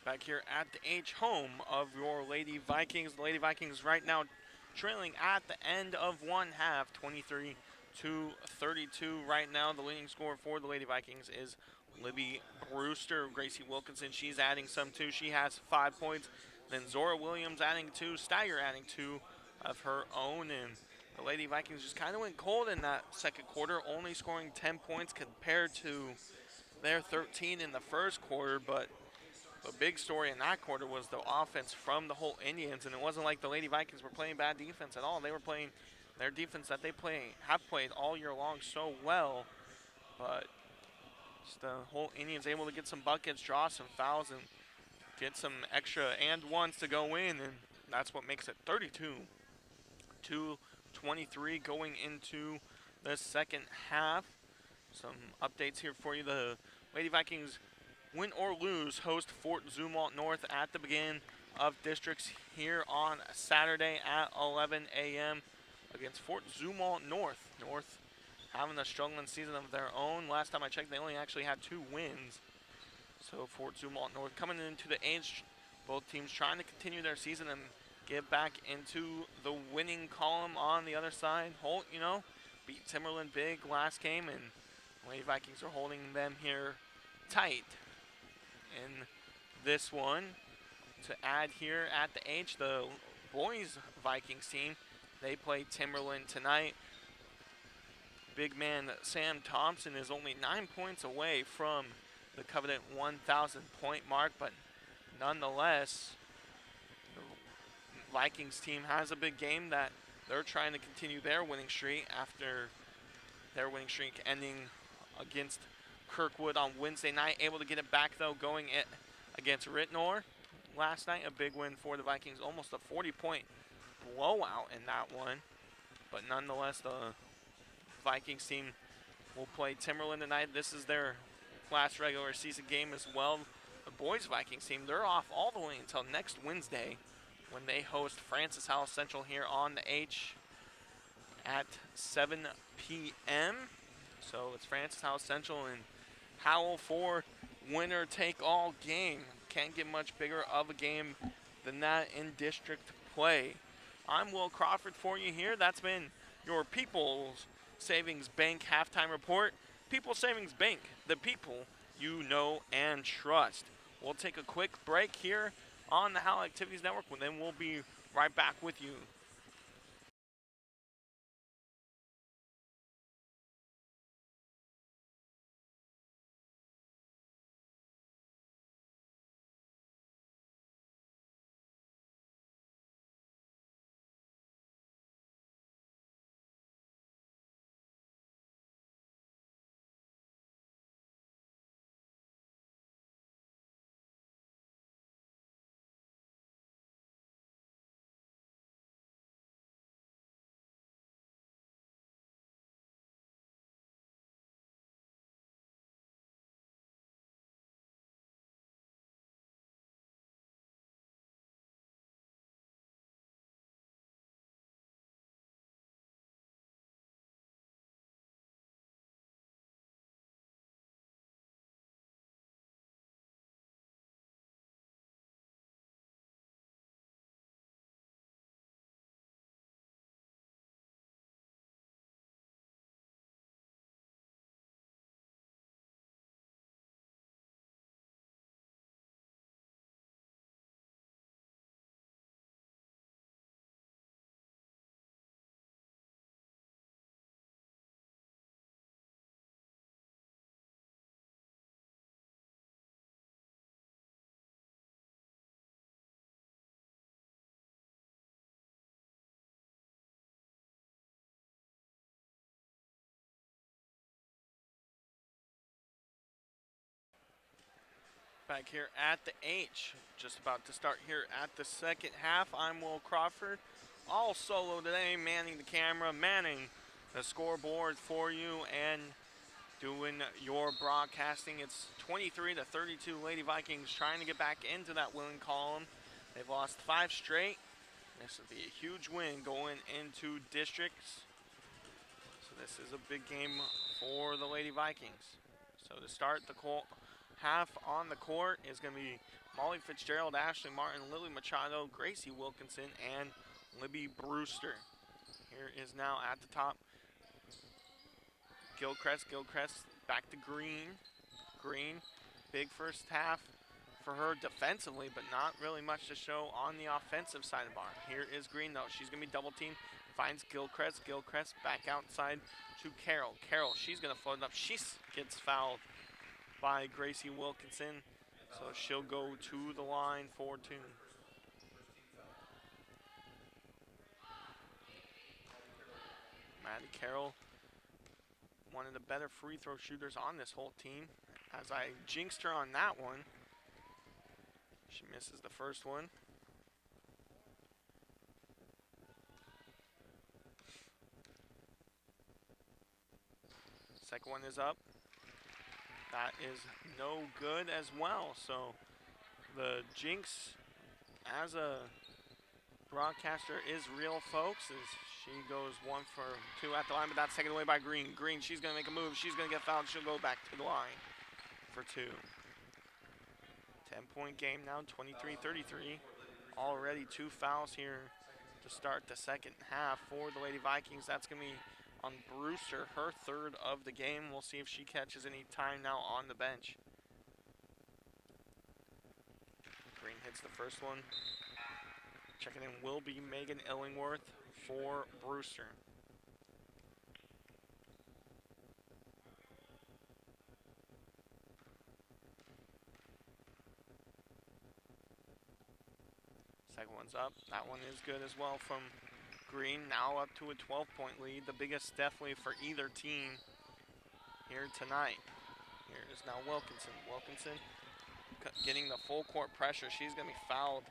Back here at the H, home of your Lady Vikings. The Lady Vikings right now trailing at the end of one half, 23-32 right now. The leading scorer for the Lady Vikings is Libby Brewster. Gracie Wilkinson, she's adding some too. She has 5 points. Then Zora Williams adding 2. Steiger adding 2 of her own. And the Lady Vikings just kind of went cold in that second quarter, only scoring 10 points compared to their 13 in the first quarter. But the big story in that quarter was the offense from the Holt Indians, and it wasn't like the Lady Vikings were playing bad defense at all. They were playing their defense that they have played all year long so well, but just the Holt Indians able to get some buckets, draw some fouls, and get some extra and ones to go in, and that's what makes it 32-23 going into the second half. Some updates here for you. The Lady Vikings, win or lose, host Fort Zumwalt North at the beginning of districts here on Saturday at 11 a.m. against Fort Zumwalt North. North having a struggling season of their own. Last time I checked, they only actually had 2 wins. So Fort Zumwalt North coming into the age, both teams trying to continue their season and get back into the winning column on the other side. Holt, beat Timberland big last game, and Lady Vikings are holding them here tight in this one. To add here at the H, the boys Vikings team, they play Timberland tonight. Big man Sam Thompson is only 9 points away from the coveted 1,000 point mark, but nonetheless, the Vikings team has a big game that they're trying to continue their winning streak after their winning streak ending against Kirkwood on Wednesday night. Able to get it back though, going it against Rittenor last night. A big win for the Vikings, almost a 40-point blowout in that one. But nonetheless, the Vikings team will play Timberland tonight. This is their last regular season game as well. The boys Vikings team, they're off all the way until next Wednesday when they host Francis Howell Central here on the H at 7 p.m. So it's Francis Howell Central and Howell for winner take all game. Can't get much bigger of a game than that in district play. I'm Will Crawford for you here. That's been your People's Savings Bank halftime report. People's Savings Bank, the people you know and trust. We'll take a quick break here on the Howell Activities Network, and then we'll be right back with you. Back here at the H, just about to start here at the second half. I'm Will Crawford, all solo today, manning the camera, manning the scoreboard for you, and doing your broadcasting. It's 23-32 Lady Vikings trying to get back into that winning column. They've lost 5 straight. This will be a huge win going into districts. So this is a big game for the Lady Vikings. So to start the half on the court is going to be Molly Fitzgerald, Ashley Martin, Lily Machado, Gracie Wilkinson, and Libby Brewster. Here is now at the top Gilchrist. Gilchrist back to Green. Green, big first half for her defensively, but not really much to show on the offensive side of the bar. Here is Green, though. She's going to be double teamed. Finds Gilchrist. Gilchrist back outside to Carroll. Carroll, she's going to float it up. She gets fouled by Gracie Wilkinson, so she'll go to the line for 2. Maddie Carroll, one of the better free throw shooters on this whole team. As I jinxed her on that one, she misses the first one. Second one is up. That is no good as well. So the jinx as a broadcaster is real, folks, as she goes 1 for 2 at the line, but that's taken away by Green. Green, she's going to make a move. She's going to get fouled. She'll go back to the line for 2. 10-point game now, 23-33. Already 2 fouls here to start the second half for the Lady Vikings. That's going to be on Brewster, her 3rd of the game. We'll see if she catches any time now on the bench. Green hits the first one. Checking in will be Megan Illingworth for Brewster. Second one's up. That one is good as well from Green. Now up to a 12-point lead. The biggest definitely for either team here tonight. Here is now Wilkinson. Wilkinson getting the full court pressure. She's going to be fouled.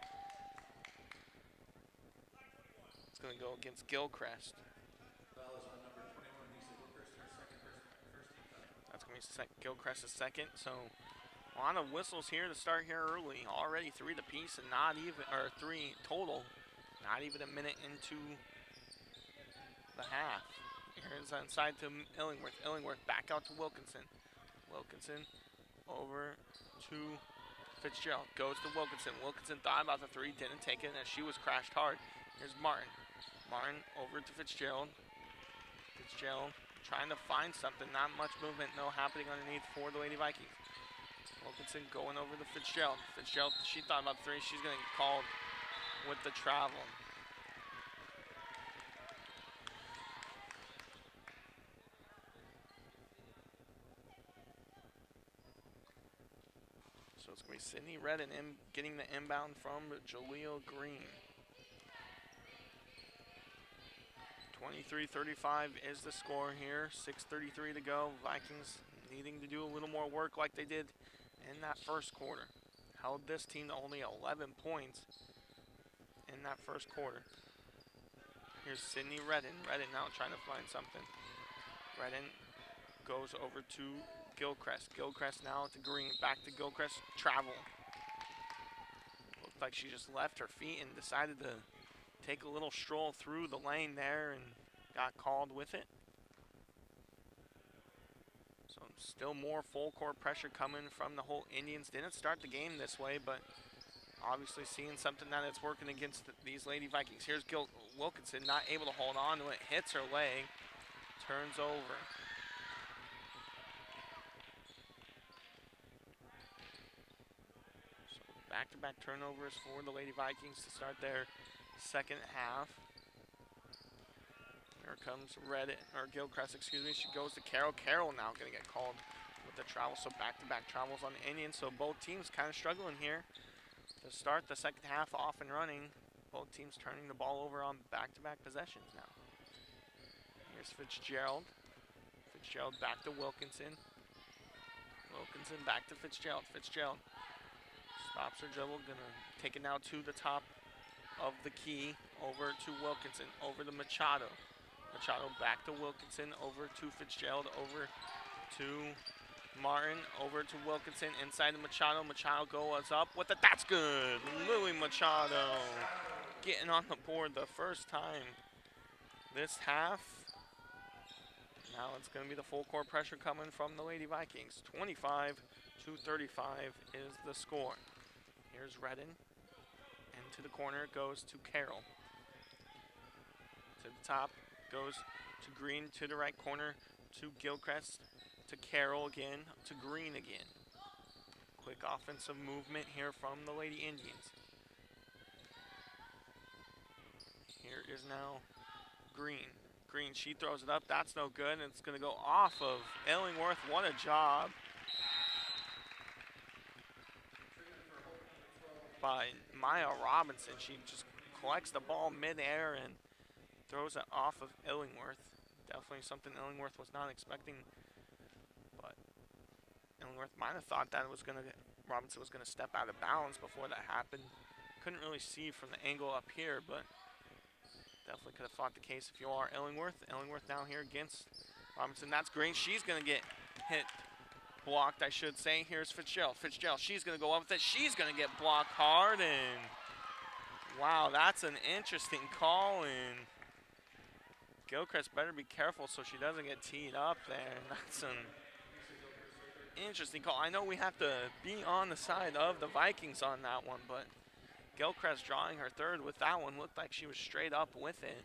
It's going to go against Gilchrist. That's going to be Gilchrist's second. So a lot of whistles here to start here early. Already 3 to piece and not even, or 3 total. Not even a minute into the half. Here's inside to Illingworth. Illingworth back out to Wilkinson. Wilkinson over to Fitzgerald. Goes to Wilkinson. Wilkinson thought about the 3, didn't take it, and she was crashed hard. Here's Martin. Martin over to Fitzgerald. Fitzgerald trying to find something. Not much movement, no happening underneath for the Lady Vikings. Wilkinson going over to Fitzgerald. Fitzgerald, she thought about 3. She's going to get called with the travel. So it's going to be Sydney Redden getting the inbound from Jaleel Green. 23-35 is the score here. 6:33 to go. Vikings needing to do a little more work like they did in that first quarter. Held this team to only 11 points in that first quarter. Here's Sydney Redden. Redden now trying to find something. Redden goes over to Gilchrist. Gilchrist now to Green. Back to Gilchrist. Travel. Looked like she just left her feet and decided to take a little stroll through the lane there and got called with it. So still more full court pressure coming from the Holt Indians. Didn't start the game this way, but obviously seeing something that it's working against these Lady Vikings. Here's Wilkinson, not able to hold on to it. Hits her leg. Turns over. So back-to-back turnovers for the Lady Vikings to start their second half. Here comes Gilchrist, excuse me. She goes to Carroll. Carroll now going to get called with the travel. So back-to-back travels on the Indians. So both teams kind of struggling here to start the second half off and running. Both teams turning the ball over on back-to-back possessions now. Here's Fitzgerald. Fitzgerald back to Wilkinson. Wilkinson back to Fitzgerald. Fitzgerald stops her dribble. Going to take it now to the top of the key, over to Wilkinson, over to Machado. Machado back to Wilkinson, over to Fitzgerald, over to Martin, over to Wilkinson, inside to Machado. Machado goes up with it. That's good. Lily Machado getting on the board the first time this half. Now it's going to be the full court pressure coming from the Lady Vikings. 25-35 is the score. Here's Redden. And to the corner goes to Carroll. To the top goes to Green, to the right corner to Gilchrist, to Carroll again, to Green again. Quick offensive movement here from the Lady Indians. Here is now Green. Green, she throws it up. That's no good, and it's going to go off of Illingworth. What a job by Maya Robinson. She just collects the ball midair and throws it off of Illingworth. Definitely something Illingworth was not expecting, but Illingworth might have thought that Robinson was going to step out of bounds before that happened. Couldn't really see from the angle up here, but definitely could have thought the case if you are Illingworth. Illingworth now here against Robinson. That's Green. She's going to get hit, blocked, I should say. Here's Fitzgerald. Fitzgerald, she's going to go up with it. She's going to get blocked hard, and wow, that's an interesting call, and Gilchrist better be careful so she doesn't get teed up there. That's an interesting call. I know we have to be on the side of the Vikings on that one, but Gilchrist drawing her third with that one. Looked like she was straight up with it.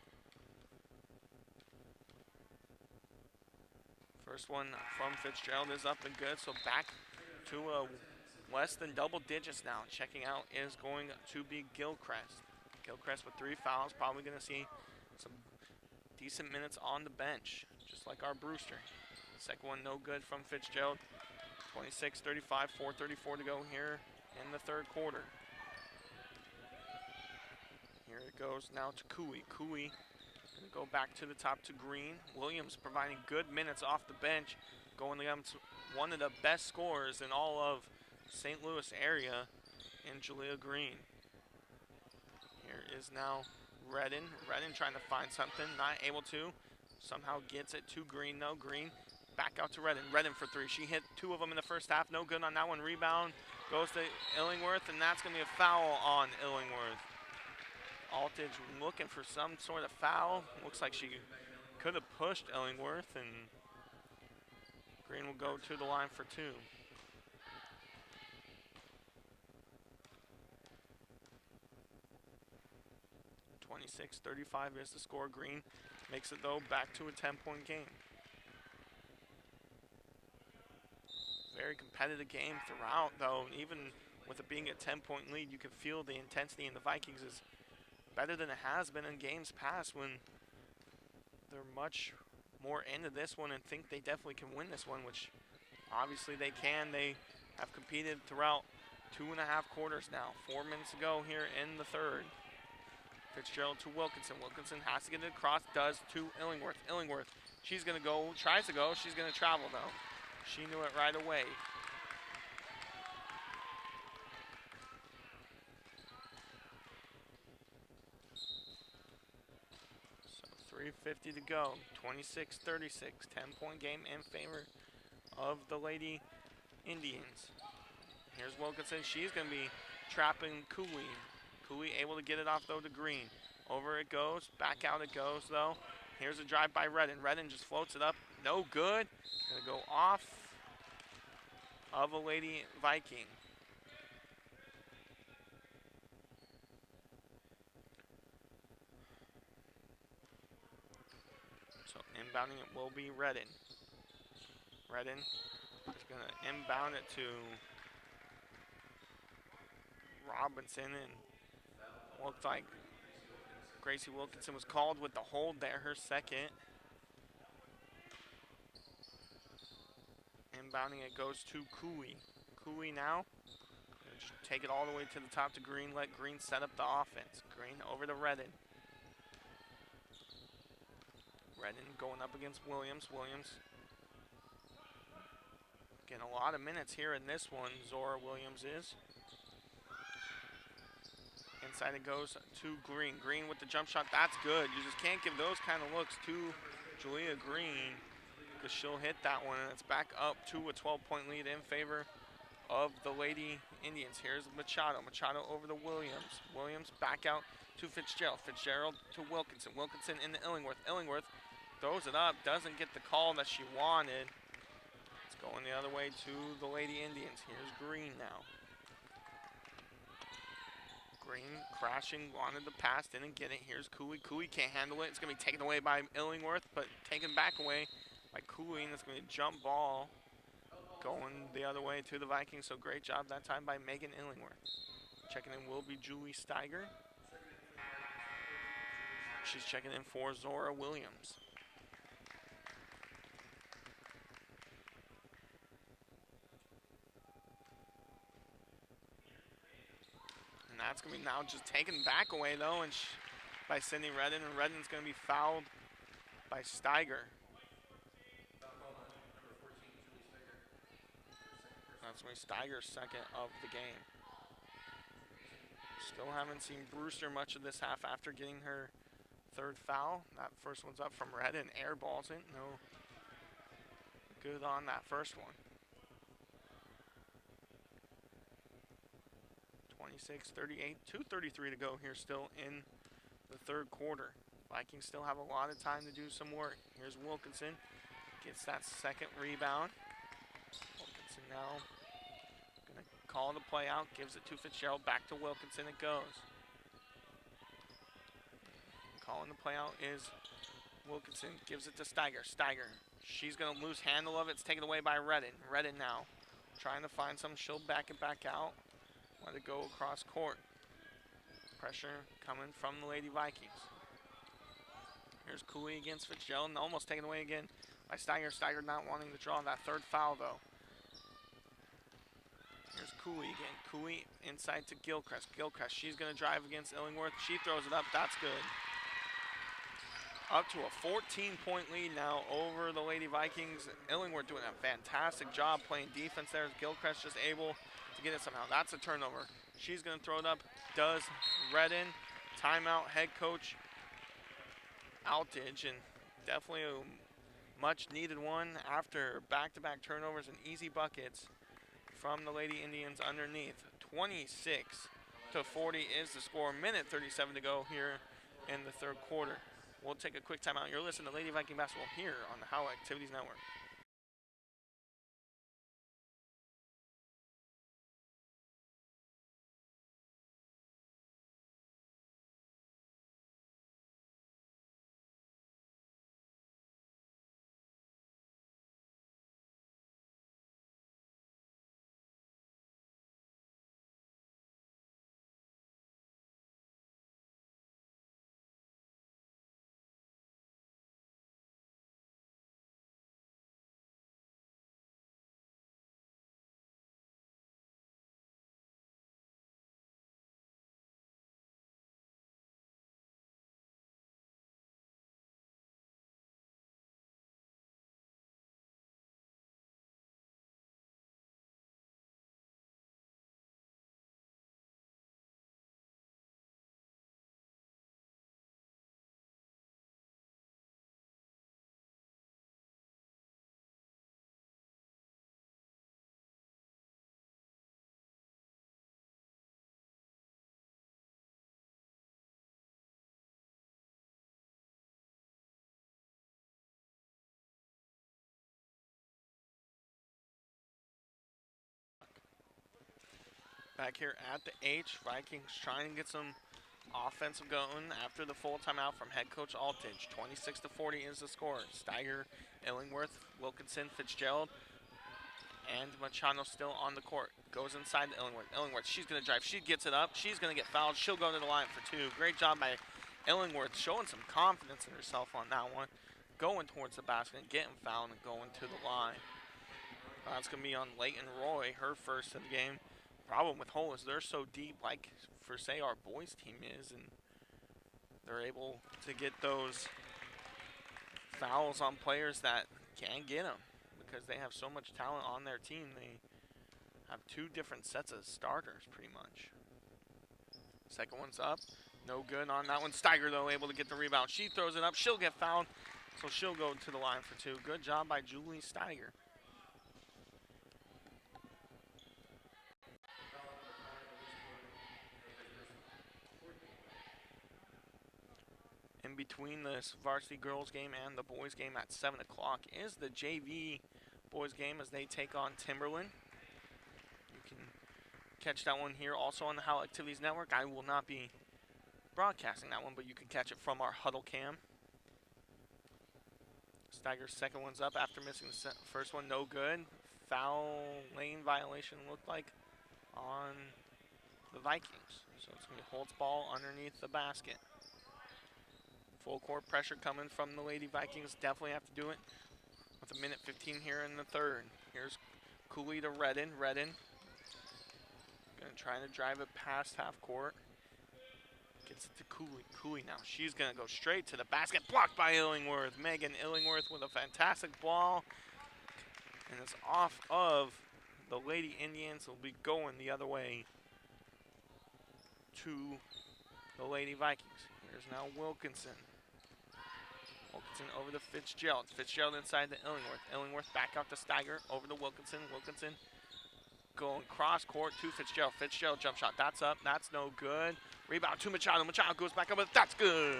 First one from Fitzgerald is up and good, so back to less than double digits now. Checking out is going to be Gilchrist. Gilchrist with 3 fouls, probably going to see some decent minutes on the bench, just like our Brewster. The second one no good from Fitzgerald. 26-35, 4:34 to go here in the third quarter. Here it goes now to Cooey. Cooey going to go back to the top to Green. Williams providing good minutes off the bench, going against one of the best scorers in all of St. Louis area in Julia Green. Here is now Redden. Redden trying to find something, not able to. Somehow gets it to Green though. Green back out to Redden. Redden for 3. She hit 2 of them in the first half. No good on that one. Rebound goes to Illingworth, and that's going to be a foul on Illingworth. Altage looking for some sort of foul. Looks like she could have pushed Illingworth, and Green will go to the line for 2. (26-35) is the score. Green makes it though back to a 10-point game. Very competitive game throughout though. Even with it being a 10-point lead, you can feel the intensity in the Vikings is better than it has been in games past when they're much more into this one and think they definitely can win this one, which obviously they can. They have competed throughout 2.5 quarters now. 4 minutes to go here in the third. Fitzgerald to Wilkinson. Wilkinson has to get it across, does to Illingworth. Illingworth, she's going to go, tries to go. She's going to travel though. She knew it right away. So 3:50 to go. 26-36. 10-point game in favor of the Lady Indians. Here's Wilkinson. She's going to be trapping Cooley. Cooley able to get it off though to Green. Over it goes. Back out it goes though. Here's a drive by Redden. Redden just floats it up. No good. Going to go off of a Lady Viking. So inbounding it will be Redden. Redden is going to inbound it to Robinson, and looked like Gracie Wilkinson was called with the hold there, her second. Inbounding it goes to Cooley. Cooley now, just take it all the way to the top to Green, let Green set up the offense. Green over to Redden. Redden going up against Williams. Williams getting a lot of minutes here in this one, Zora Williams is. Inside it goes to Green. Green with the jump shot. That's good. You just can't give those kind of looks to Julia Green because she'll hit that one, and it's back up to a 12-point lead in favor of the Lady Indians. Here's Machado. Machado over to Williams. Williams back out to Fitzgerald. Fitzgerald to Wilkinson. Wilkinson into Illingworth. Illingworth throws it up, doesn't get the call that she wanted. It's going the other way to the Lady Indians. Here's Green now. Green crashing, wanted the pass, didn't get it. Here's Cooley. Cooley can't handle it. It's going to be taken away by Illingworth, but taken back away by Cooley, and it's going to be a jump ball going the other way to the Vikings. So great job that time by Megan Illingworth. Checking in will be Julie Steiger. She's checking in for Zora Williams. And that's going to be now just taken back away, though, and by Sydney Redden. And Redden's going to be fouled by Steiger. That's going to be Steiger's second of the game. Still haven't seen Brewster much of this half after getting her third foul. That first one's up from Redden. Airballs it. No good on that first one. 26-38, 2:33 to go here still in the third quarter. Vikings still have a lot of time to do some work. Here's Wilkinson, gets that second rebound. Wilkinson now gonna call the play out, gives it to Fitzgerald, back to Wilkinson it goes. Calling the play out is Wilkinson, gives it to Steiger. Steiger, she's gonna lose handle of it, it's taken away by Redden. Redden now trying to find some, she'll back it back out. Let it go across court. Pressure coming from the Lady Vikings. Here's Cooley against Fitzgerald, and almost taken away again by Steiger. Steiger not wanting to draw that third foul, though. Here's Cooley again. Cooley inside to Gilchrist. Gilchrist, she's going to drive against Illingworth. She throws it up. That's good. Up to a 14-point lead now over the Lady Vikings. Illingworth doing a fantastic job playing defense there. Gilchrist just able to get it somehow. That's a turnover. She's going to throw it up. Does Redden. Timeout, head coach outage, and definitely a much needed one after back-to-back turnovers and easy buckets from the Lady Indians underneath. 26-40 is the score. Minute 37 to go here in the third quarter. We'll take a quick timeout. You're listening to Lady Viking Basketball here on the Howell Activities Network. Back here at the H, Vikings trying to get some offensive going after the full timeout from head coach Altage. 26-40 is the score. Steiger, Illingworth, Wilkinson, Fitzgerald, and Machado still on the court. Goes inside to Illingworth. Illingworth, she's going to drive. She gets it up. She's going to get fouled. She'll go to the line for two. Great job by Illingworth, showing some confidence in herself on that one. Going towards the basket and getting fouled and going to the line. That's going to be on Leighton Roy, her first of the game. Problem with Holt is they're so deep, like for say our boys team is, and they're able to get those fouls on players that can't get them because they have so much talent on their team. They have two different sets of starters pretty much. Second one's up, no good on that one. Steiger though able to get the rebound. She throws it up, she'll get fouled, so she'll go to the line for two. Good job by Julie Steiger. in between this varsity girls game and the boys game at 7 o'clock is the JV boys game as they take on Timberland. You can catch that one here also on the Howell Activities Network. I will not be broadcasting that one, but you can catch it from our huddle cam. Steiger's second one's up after missing the first one. No good. Foul lane violation looked like on the Vikings. So it's going to be Holt's ball underneath the basket. Full court pressure coming from the Lady Vikings. Definitely have to do it with a minute 15 here in the third. Here's Cooley to Redden. Redden going to try to drive it past half court. Gets it to Cooley. Cooley now. She's going to go straight to the basket. Blocked by Illingworth. Megan Illingworth with a fantastic ball. And it's off of the Lady Indians. Will be going the other way to the Lady Vikings. Here's now Wilkinson. Wilkinson over to Fitzgerald. Fitzgerald inside to Illingworth. Illingworth back out to Steiger. Over to Wilkinson. Wilkinson going cross court to Fitzgerald. Fitzgerald jump shot. That's up. That's no good. Rebound to Machado. Machado goes back up, but that's good.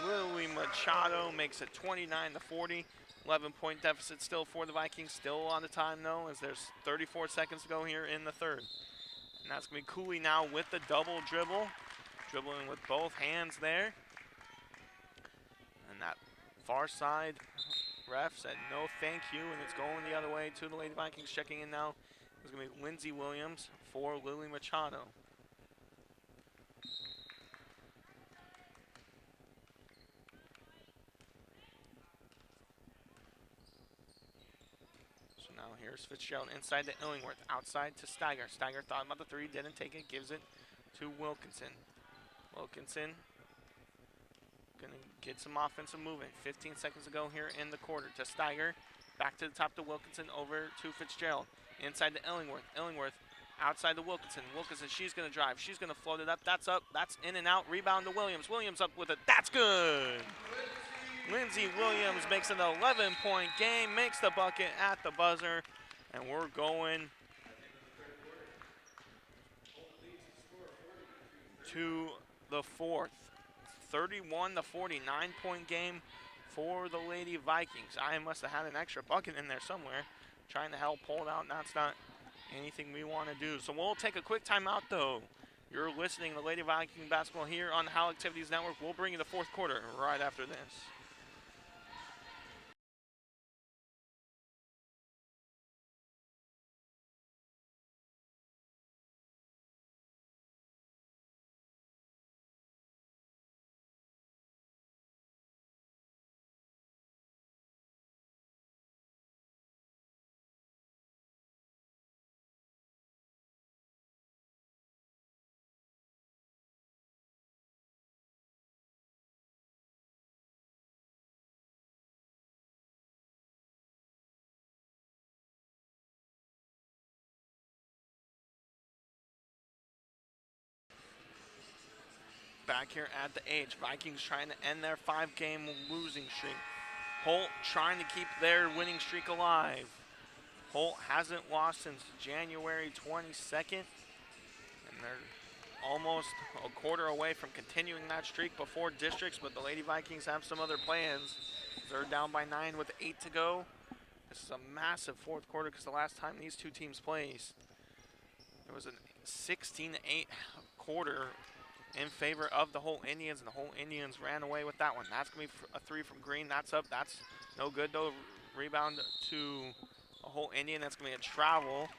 Lily Machado makes it 29-40. 11-point deficit still for the Vikings. Still on the time though, as there's 34 seconds to go here in the third. And that's going to be Cooley now with the double dribble. Dribbling with both hands there. And that far side ref said no thank you, and it's going the other way to the Lady Vikings. Checking in now is going to be Lindsey Williams for Lily Machado. So now here's Fitzgerald inside to Illingworth, outside to Steiger. Steiger thought about the three, didn't take it, gives it to Wilkinson. Wilkinson gonna get some offensive movement. 15 seconds to go here in the quarter to Steiger. Back to the top to Wilkinson, over to Fitzgerald. Inside to Illingworth. Illingworth outside to Wilkinson. Wilkinson, she's gonna drive. She's gonna float it up. That's up. That's in and out. Rebound to Williams. Williams up with it. That's good. Lindsey Williams makes an 11-point game, makes the bucket at the buzzer, and we're going to the fourth. 31-40, 9-point game for the Lady Vikings. I must have had an extra bucket in there somewhere, trying to help pull it out, and that's not anything we want to do. So we'll take a quick timeout, though. You're listening to Lady Viking basketball here on the Howell Activities Network. We'll bring you the fourth quarter right after this. Back here at the H, Vikings trying to end their 5-game losing streak. Holt trying to keep their winning streak alive. Holt hasn't lost since January 22nd, and they're almost a quarter away from continuing that streak before districts, but the Lady Vikings have some other plans. They're down by 9 with 8 to go. This is a massive fourth quarter because the last time these two teams played, it was a 16-8 quarter in favor of the Holt Indians, and the Holt Indians ran away with that one. That's going to be a three from Green. That's up. That's no good, though. Rebound to a Holt Indian. That's going to be a travel.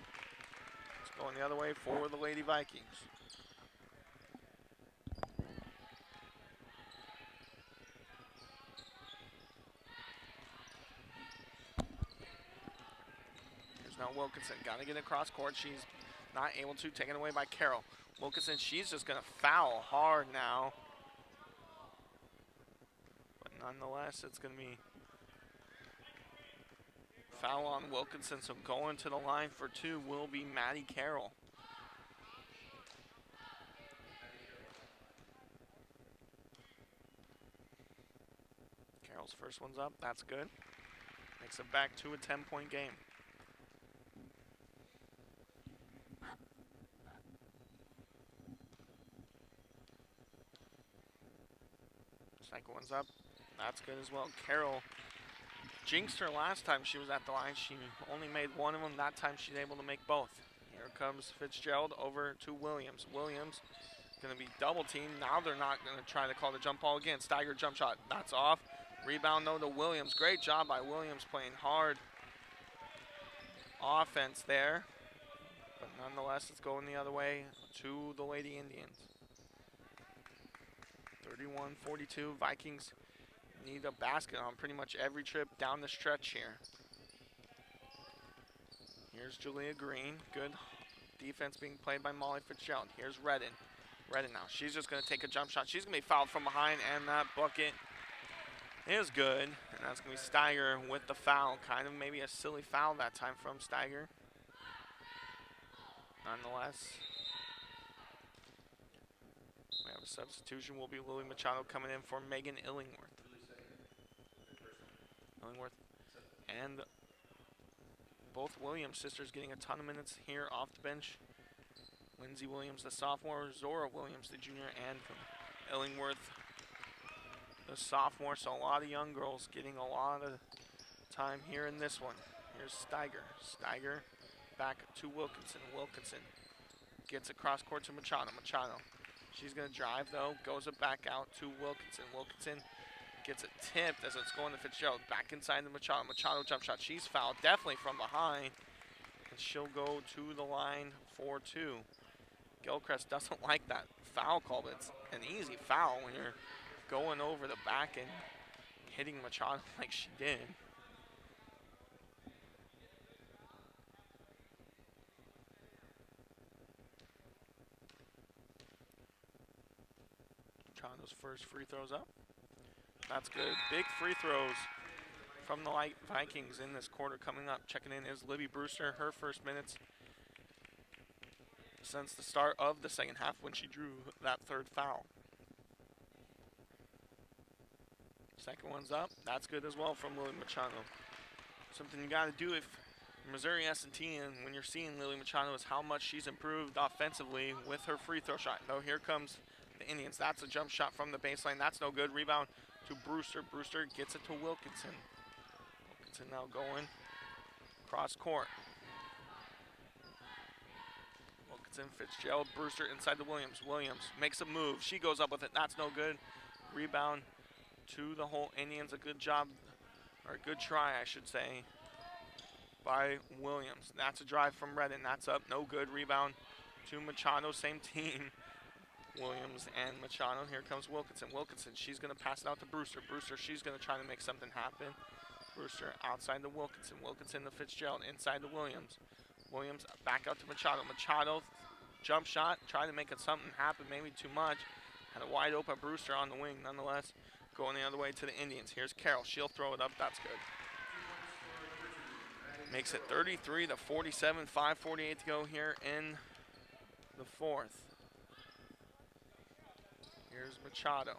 It's going the other way for the Lady Vikings. Here's now Wilkinson. Got to get across court. She's not able to. Taken away by Carroll. Wilkinson, she's just going to foul hard now. But nonetheless, it's going to be foul on Wilkinson. So going to the line for two will be Maddie Carroll. Carroll's first one's up. That's good. Makes it back to a 10-point game. Second one's up. That's good as well. Carroll jinxed her last time she was at the line. She only made one of them. That time she's able to make both. Here comes Fitzgerald over to Williams. Williams going to be double teamed. Now they're not going to try to call the jump ball again. Steiger jump shot. That's off. Rebound though to Williams. Great job by Williams playing hard offense there. But nonetheless, it's going the other way to the Lady Indians. 31-42. Vikings need a basket on pretty much every trip down the stretch here. Here's Julia Green. Good defense being played by Molly Fitzgerald. Here's Redden. Redden now. She's just going to take a jump shot. She's going to be fouled from behind, and that bucket is good. And that's going to be Steiger with the foul. Kind of maybe a silly foul that time from Steiger. Nonetheless, we have a substitution. Will be Lily Machado coming in for Megan Illingworth. Illingworth and both Williams sisters getting a ton of minutes here off the bench. Lindsay Williams, the sophomore, Zora Williams, the junior, and from Illingworth, the sophomore. So a lot of young girls getting a lot of time here in this one. Here's Steiger. Steiger back to Wilkinson. Wilkinson gets across court to Machado. Machado. She's going to drive, though. Goes it back out to Wilkinson. Wilkinson gets it tipped as it's going to Fitzgerald. Back inside the Machado. Machado jump shot. She's fouled, definitely from behind. And she'll go to the line for two. Gilchrist doesn't like that foul call, but it's an easy foul when you're going over the back and hitting Machado like she did. Machado's first free throws up. That's good. Big free throws from the Vikings in this quarter coming up. Checking in is Libby Brewster, her first minutes since the start of the second half when she drew that third foul. Second one's up. That's good as well from Lily Machado. Something you got to do if Missouri S&T and when you're seeing Lily Machado is how much she's improved offensively with her free throw shot. Though here comes the Indians. That's a jump shot from the baseline. That's no good. Rebound to Brewster. Brewster gets it to Wilkinson. Wilkinson now going cross court. Wilkinson, Fitzgerald, Brewster inside to Williams. Williams makes a move. She goes up with it. That's no good. Rebound to the Holt Indians. A good job, or a good try, I should say, by Williams. That's a drive from Redden. That's up. No good. Rebound to Machado. Same team. Williams and Machado. Here comes Wilkinson. Wilkinson, she's going to pass it out to Brewster. Brewster, she's going to try to make something happen. Brewster outside to Wilkinson. Wilkinson to Fitzgerald. Inside to Williams. Williams back out to Machado. Machado, jump shot. Trying to make something happen. Maybe too much. Had a wide open Brewster on the wing. Nonetheless, going the other way to the Indians. Here's Carroll. She'll throw it up. That's good. Makes it 33-47. 5:48 to go here in the fourth. Here's Machado.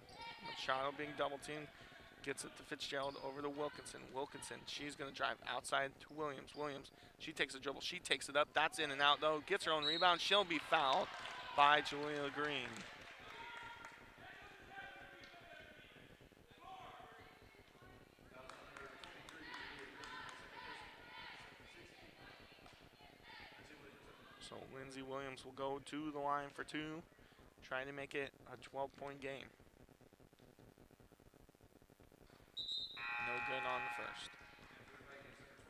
Machado being double teamed. Gets it to Fitzgerald over to Wilkinson. Wilkinson, she's going to drive outside to Williams. Williams, she takes a dribble. She takes it up. That's in and out, though. Gets her own rebound. She'll be fouled by Julia Green. So Lindsay Williams will go to the line for two, trying to make it a 12-point game. No good on the first.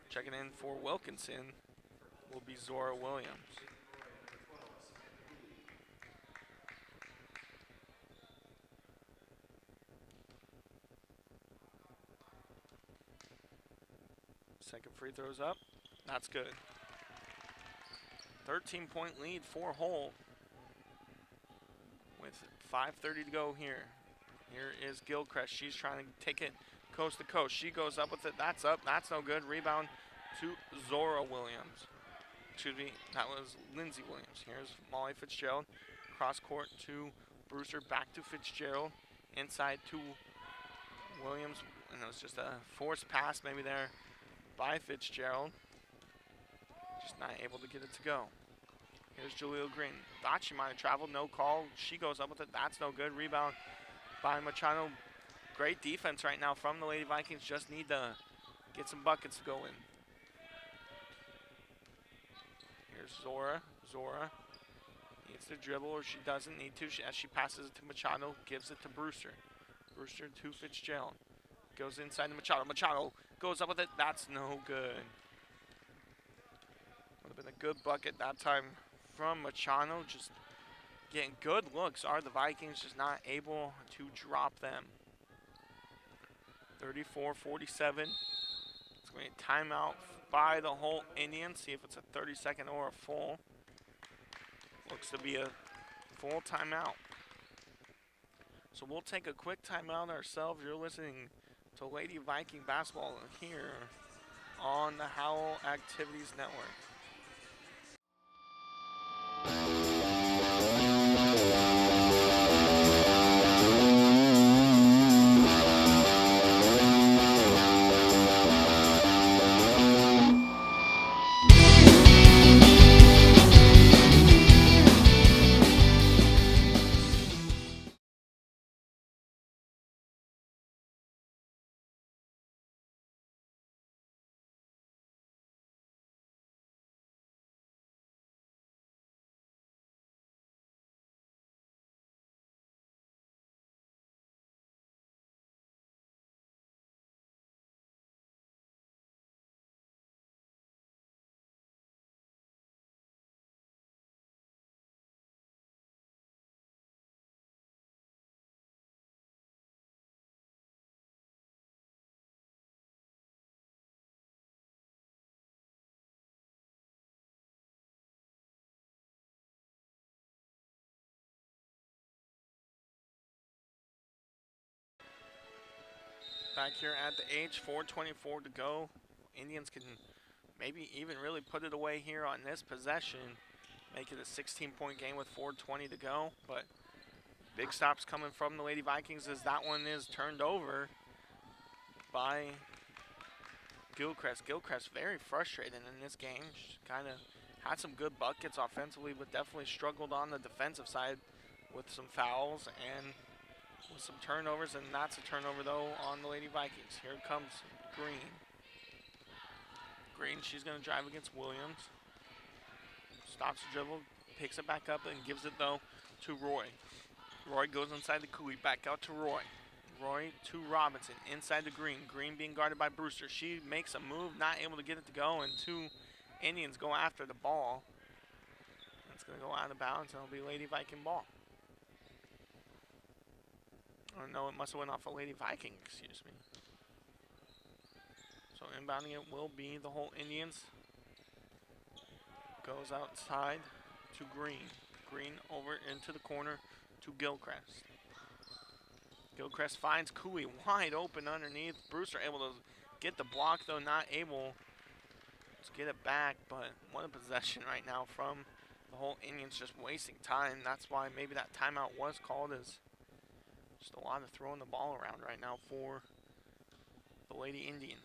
Checking in for Wilkinson will be Zora Williams. Second free throw's up. That's good. 13-point lead for Holt with 5:30 to go here. Here is Gilchrist. She's trying to take it coast to coast. She goes up with it. That's up. That's no good. Rebound to Zora Williams. Excuse me, that was Lindsay Williams. Here's Molly Fitzgerald. Cross court to Brewster. Back to Fitzgerald. Inside to Williams. And it was just a forced pass maybe there by Fitzgerald. Just not able to get it to go. Here's Julia Green. Thought she might have traveled. No call. She goes up with it. That's no good. Rebound by Machado. great defense right now from the Lady Vikings. Just need to get some buckets to go in. Here's Zora. Zora needs to dribble, or she doesn't need to. As she passes it to Machado, gives it to Brewster. Brewster to Fitzgerald. Goes inside to Machado. Machado goes up with it. That's no good. Would have been a good bucket that time from Machado. Just getting good looks. Are the Vikings just not able to drop them? 34-47. It's going to be a timeout by the Holt Indians. See if it's a 30-second or a full. Looks to be a full timeout. So we'll take a quick timeout ourselves. You're listening to Lady Viking basketball here on the Howell Activities Network. Back here at the H, 4:24 to go. Indians can maybe even really put it away here on this possession. Make it a 16-point game with 4:20 to go. But big stops coming from the Lady Vikings as that one is turned over by Gilchrist. Gilchrist very frustrated in this game. She kind of had some good buckets offensively, but definitely struggled on the defensive side with some fouls and with some turnovers, and that's a turnover though on the Lady Vikings. Here comes Green. Green, she's going to drive against Williams. Stops the dribble, picks it back up, and gives it though to Roy. Roy goes inside the Cooey, back out to Roy. Roy to Robinson, inside the Green. Green being guarded by Brewster. She makes a move, not able to get it to go, and two Indians go after the ball. It's going to go out of bounds, and it'll be Lady Viking ball. Oh no, it must have went off a Lady Viking, excuse me. So inbounding it will be the Holt Indians. Goes outside to Green. Green over into the corner to Gilchrist. Gilchrist finds Cooey wide open underneath. Brewster able to get the block though, not able to get it back, but what a possession right now from the Holt Indians, just wasting time. That's why maybe that timeout was called, as just a lot of throwing the ball around right now for the Lady Indians.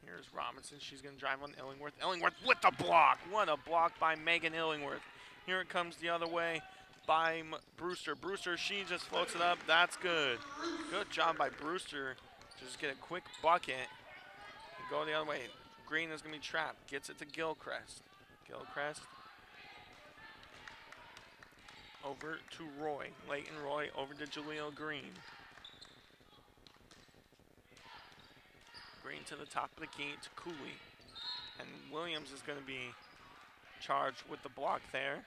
Here's Robinson. She's going to drive on Illingworth. Illingworth with the block. What a block by Megan Illingworth. Here it comes the other way by Brewster. Brewster, she just floats it up. That's good. Good job by Brewster. Just get a quick bucket and go the other way. Green is going to be trapped. Gets it to Gilchrist. Gilchrist over to Roy. Leighton Roy over to Jaleel Green. Green to the top of the key to Cooley. And Williams is going to be charged with the block there.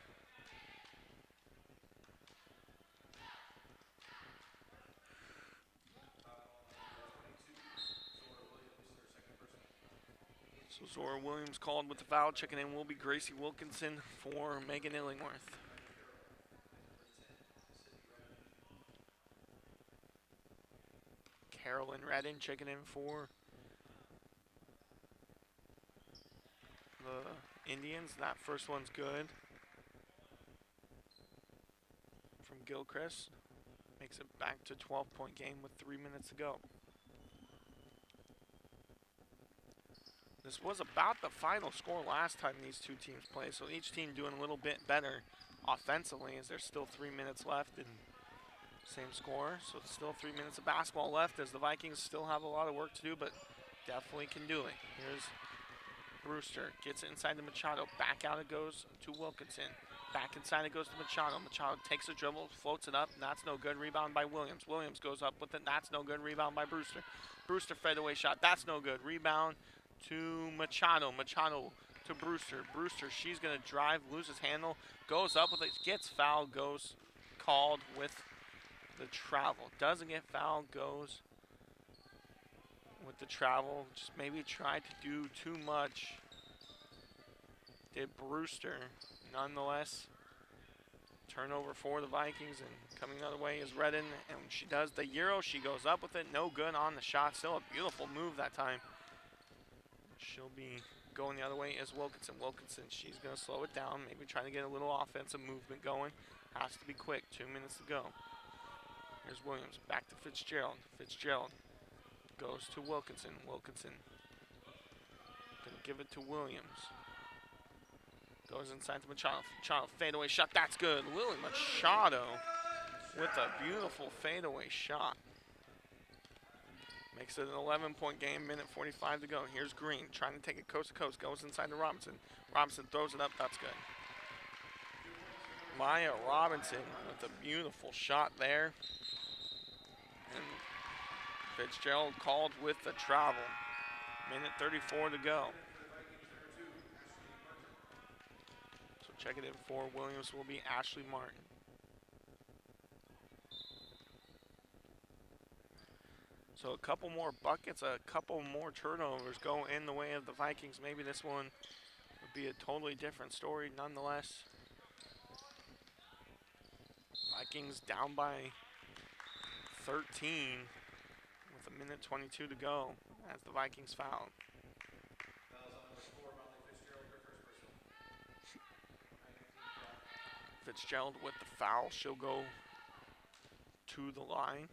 So Zora Williams called with the foul. Checking in will be Gracie Wilkinson for Megan Illingworth. Carolyn Redden checking in for the Indians. That first one's good from Gilchrist. Makes it back to 12-point game with 3 minutes to go. This was about the final score last time these two teams played, so each team doing a little bit better offensively, as there's still 3 minutes left and same score. So it's still 3 minutes of basketball left as the Vikings still have a lot of work to do, but definitely can do it. Here's Brewster, gets it inside to Machado. Back out it goes to Wilkinson. Back inside it goes to Machado. Machado takes a dribble, floats it up, and that's no good. Rebound by Williams. Williams goes up with it, that's no good. Rebound by Brewster. Brewster fadeaway shot, that's no good. Rebound to Machado. Machado to Brewster. Brewster, she's going to drive, loses handle, goes up with it, gets fouled, goes called with the travel. Doesn't get fouled, goes with the travel. Just maybe tried to do too much. Did Brewster. Nonetheless, turnover for the Vikings, and coming the other way is Redden, and when she does the Euro, she goes up with it. No good on the shot. Still a beautiful move that time. She'll be going the other way is Wilkinson. Wilkinson, she's going to slow it down, maybe trying to get a little offensive movement going. Has to be quick. 2 minutes to go. Here's Williams. Back to Fitzgerald. Fitzgerald goes to Wilkinson. Wilkinson going to give it to Williams. Goes inside to Machado. Machado, fadeaway shot. That's good. Lily Machado with a beautiful fadeaway shot. Makes it an 11-point game. Minute 45 to go. Here's Green trying to take it coast to coast. Goes inside to Robinson. Robinson throws it up. That's good. Maya Robinson with a beautiful shot there. And Fitzgerald called with the travel. Minute 34 to go. So checking in for Williams will be Ashley Martin. So a couple more buckets, a couple more turnovers go in the way of the Vikings. Maybe this one would be a totally different story nonetheless. Vikings down by 13 with a minute 22 to go as the Vikings foul. Fitzgerald with the foul. She'll go to the line.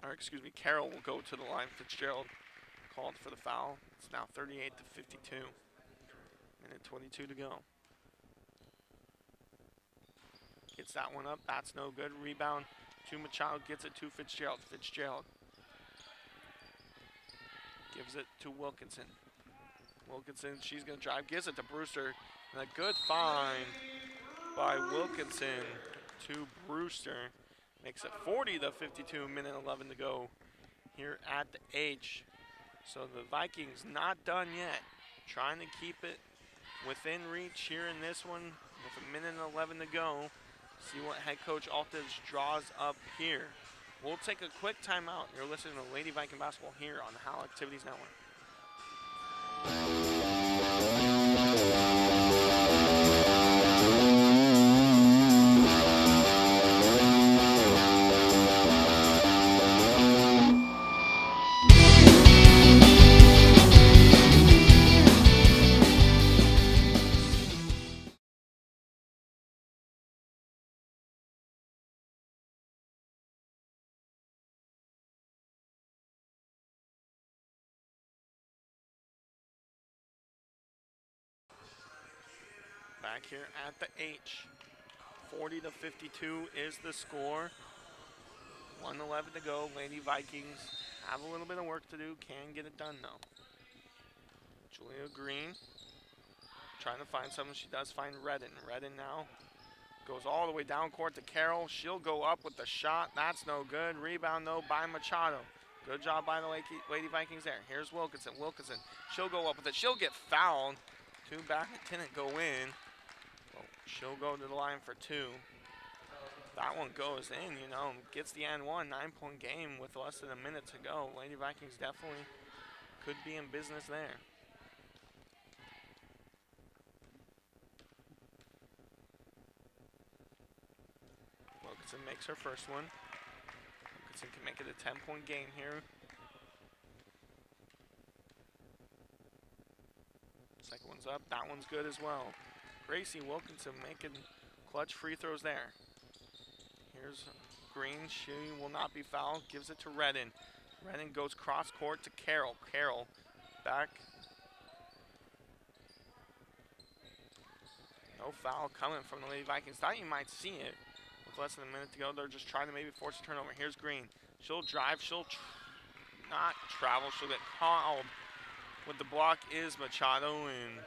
Or excuse me, Carroll will go to the line. Fitzgerald called for the foul. It's now 38 to 52. Minute 22 to go. Gets that one up. That's no good. Rebound to Machado. Gets it to Fitzgerald. Fitzgerald gives it to Wilkinson. Wilkinson, she's going to drive. Gives it to Brewster. And a good find by Wilkinson to Brewster. Makes it 40 to 52, minute 11 to go here at the H. So the Vikings not done yet. Trying to keep it within reach here in this one with a minute and 11 to go. See what head coach Altidge draws up here. We'll take a quick timeout. You're listening to Lady Viking Basketball here on the Howell Activities Network. Back here at the H. 40 to 52 is the score. 1:11 to go. Lady Vikings have a little bit of work to do. Can get it done though. Julia Green trying to find someone. She does find Redden. Redden now goes all the way down court to Carroll. She'll go up with the shot. That's no good. Rebound though by Machado. Good job by the Lady Vikings there. Here's Wilkinson. Wilkinson. She'll go up with it. She'll get fouled. Two back didn't go in. Well, she'll go to the line for two. That one goes in, you know, gets the and one. 9-point game with less than a minute to go. Lady Vikings definitely could be in business there. Wilkinson makes her first one. Wilkinson can make it a 10-point game here. Second one's up. That one's good as well. Gracie Wilkinson making clutch free throws there. Here's Green. She will not be fouled. Gives it to Redden. Redden goes cross court to Carroll. Carroll back. No foul coming from the Lady Vikings. Thought you might see it. With less than a minute to go, they're just trying to maybe force a turnover. Here's Green. She'll drive. She'll not travel. She'll get called. With the block is Machado, and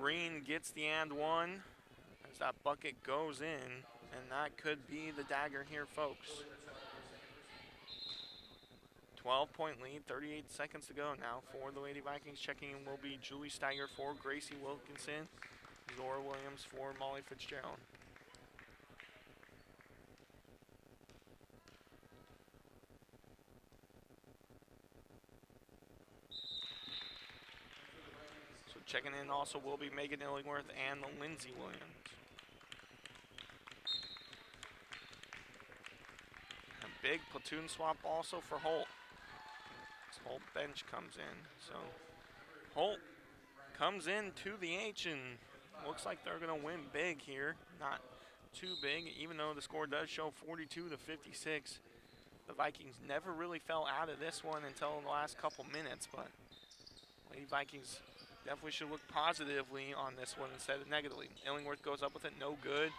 Green gets the and one as that bucket goes in, and that could be the dagger here, folks. 12-point lead, 38 seconds to go now for the Lady Vikings. Checking in will be Julie Steiger for Gracie Wilkinson, Zora Williams for Molly Fitzgerald. So checking in also will be Megan Illingworth and Lindsay Williams. A big platoon swap also for Holt. Holt bench comes in. So Holt comes in to the H and looks like they're going to win big here. Not too big, even though the score does show 42-56. The Vikings never really fell out of this one until the last couple minutes, but Lady Vikings definitely should look positively on this one instead of negatively. Illingworth goes up with it, no good.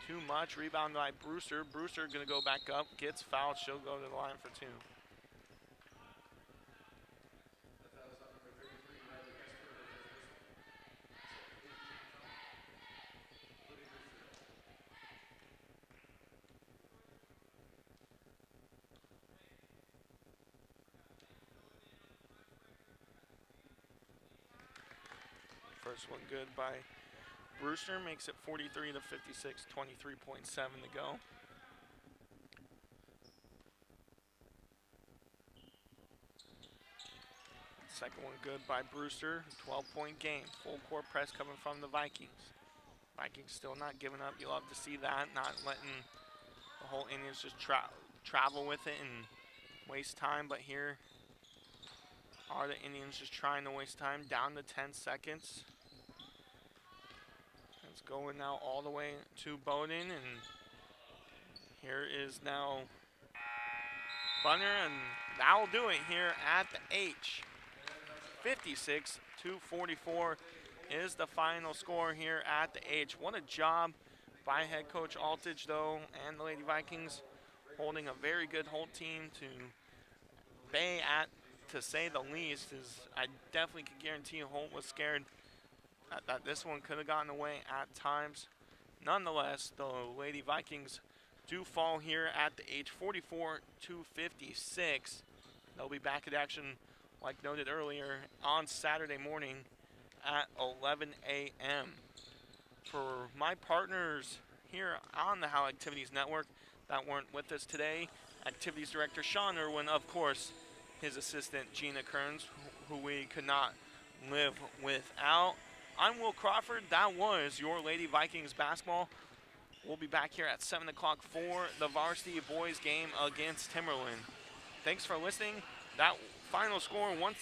Too much, rebound by Brewster. Brewster going to go back up, gets fouled. She'll go to the line for two. First one good by Brewster, makes it 43-56, 23.7 to go. Second one good by Brewster, 12-point game. Full court press coming from the Vikings. Vikings still not giving up. You love to see that, not letting the whole Indians just travel with it and waste time, but here are the Indians just trying to waste time, down to 10 seconds. It's going now all the way to Bowden, and here is now Bunner, and that will do it here at the H. 56-44 is the final score here at the H. What a job by head coach Altidge, though, and the Lady Vikings holding a very good Holt team to bay at, to say the least. Is I definitely can guarantee Holt was scared that this one could have gotten away at times. Nonetheless, the Lady Vikings do fall here at the H, 44-56. They'll be back in action, like noted earlier, on Saturday morning at 11 a.m. For my partners here on the How Activities Network that weren't with us today, Activities Director Sean Irwin, of course, his assistant Gina Kearns, who we could not live without. I'm Will Crawford. That was your Lady Vikings basketball. We'll be back here at 7 o'clock for the varsity boys game against Timberland. Thanks for listening. That final score once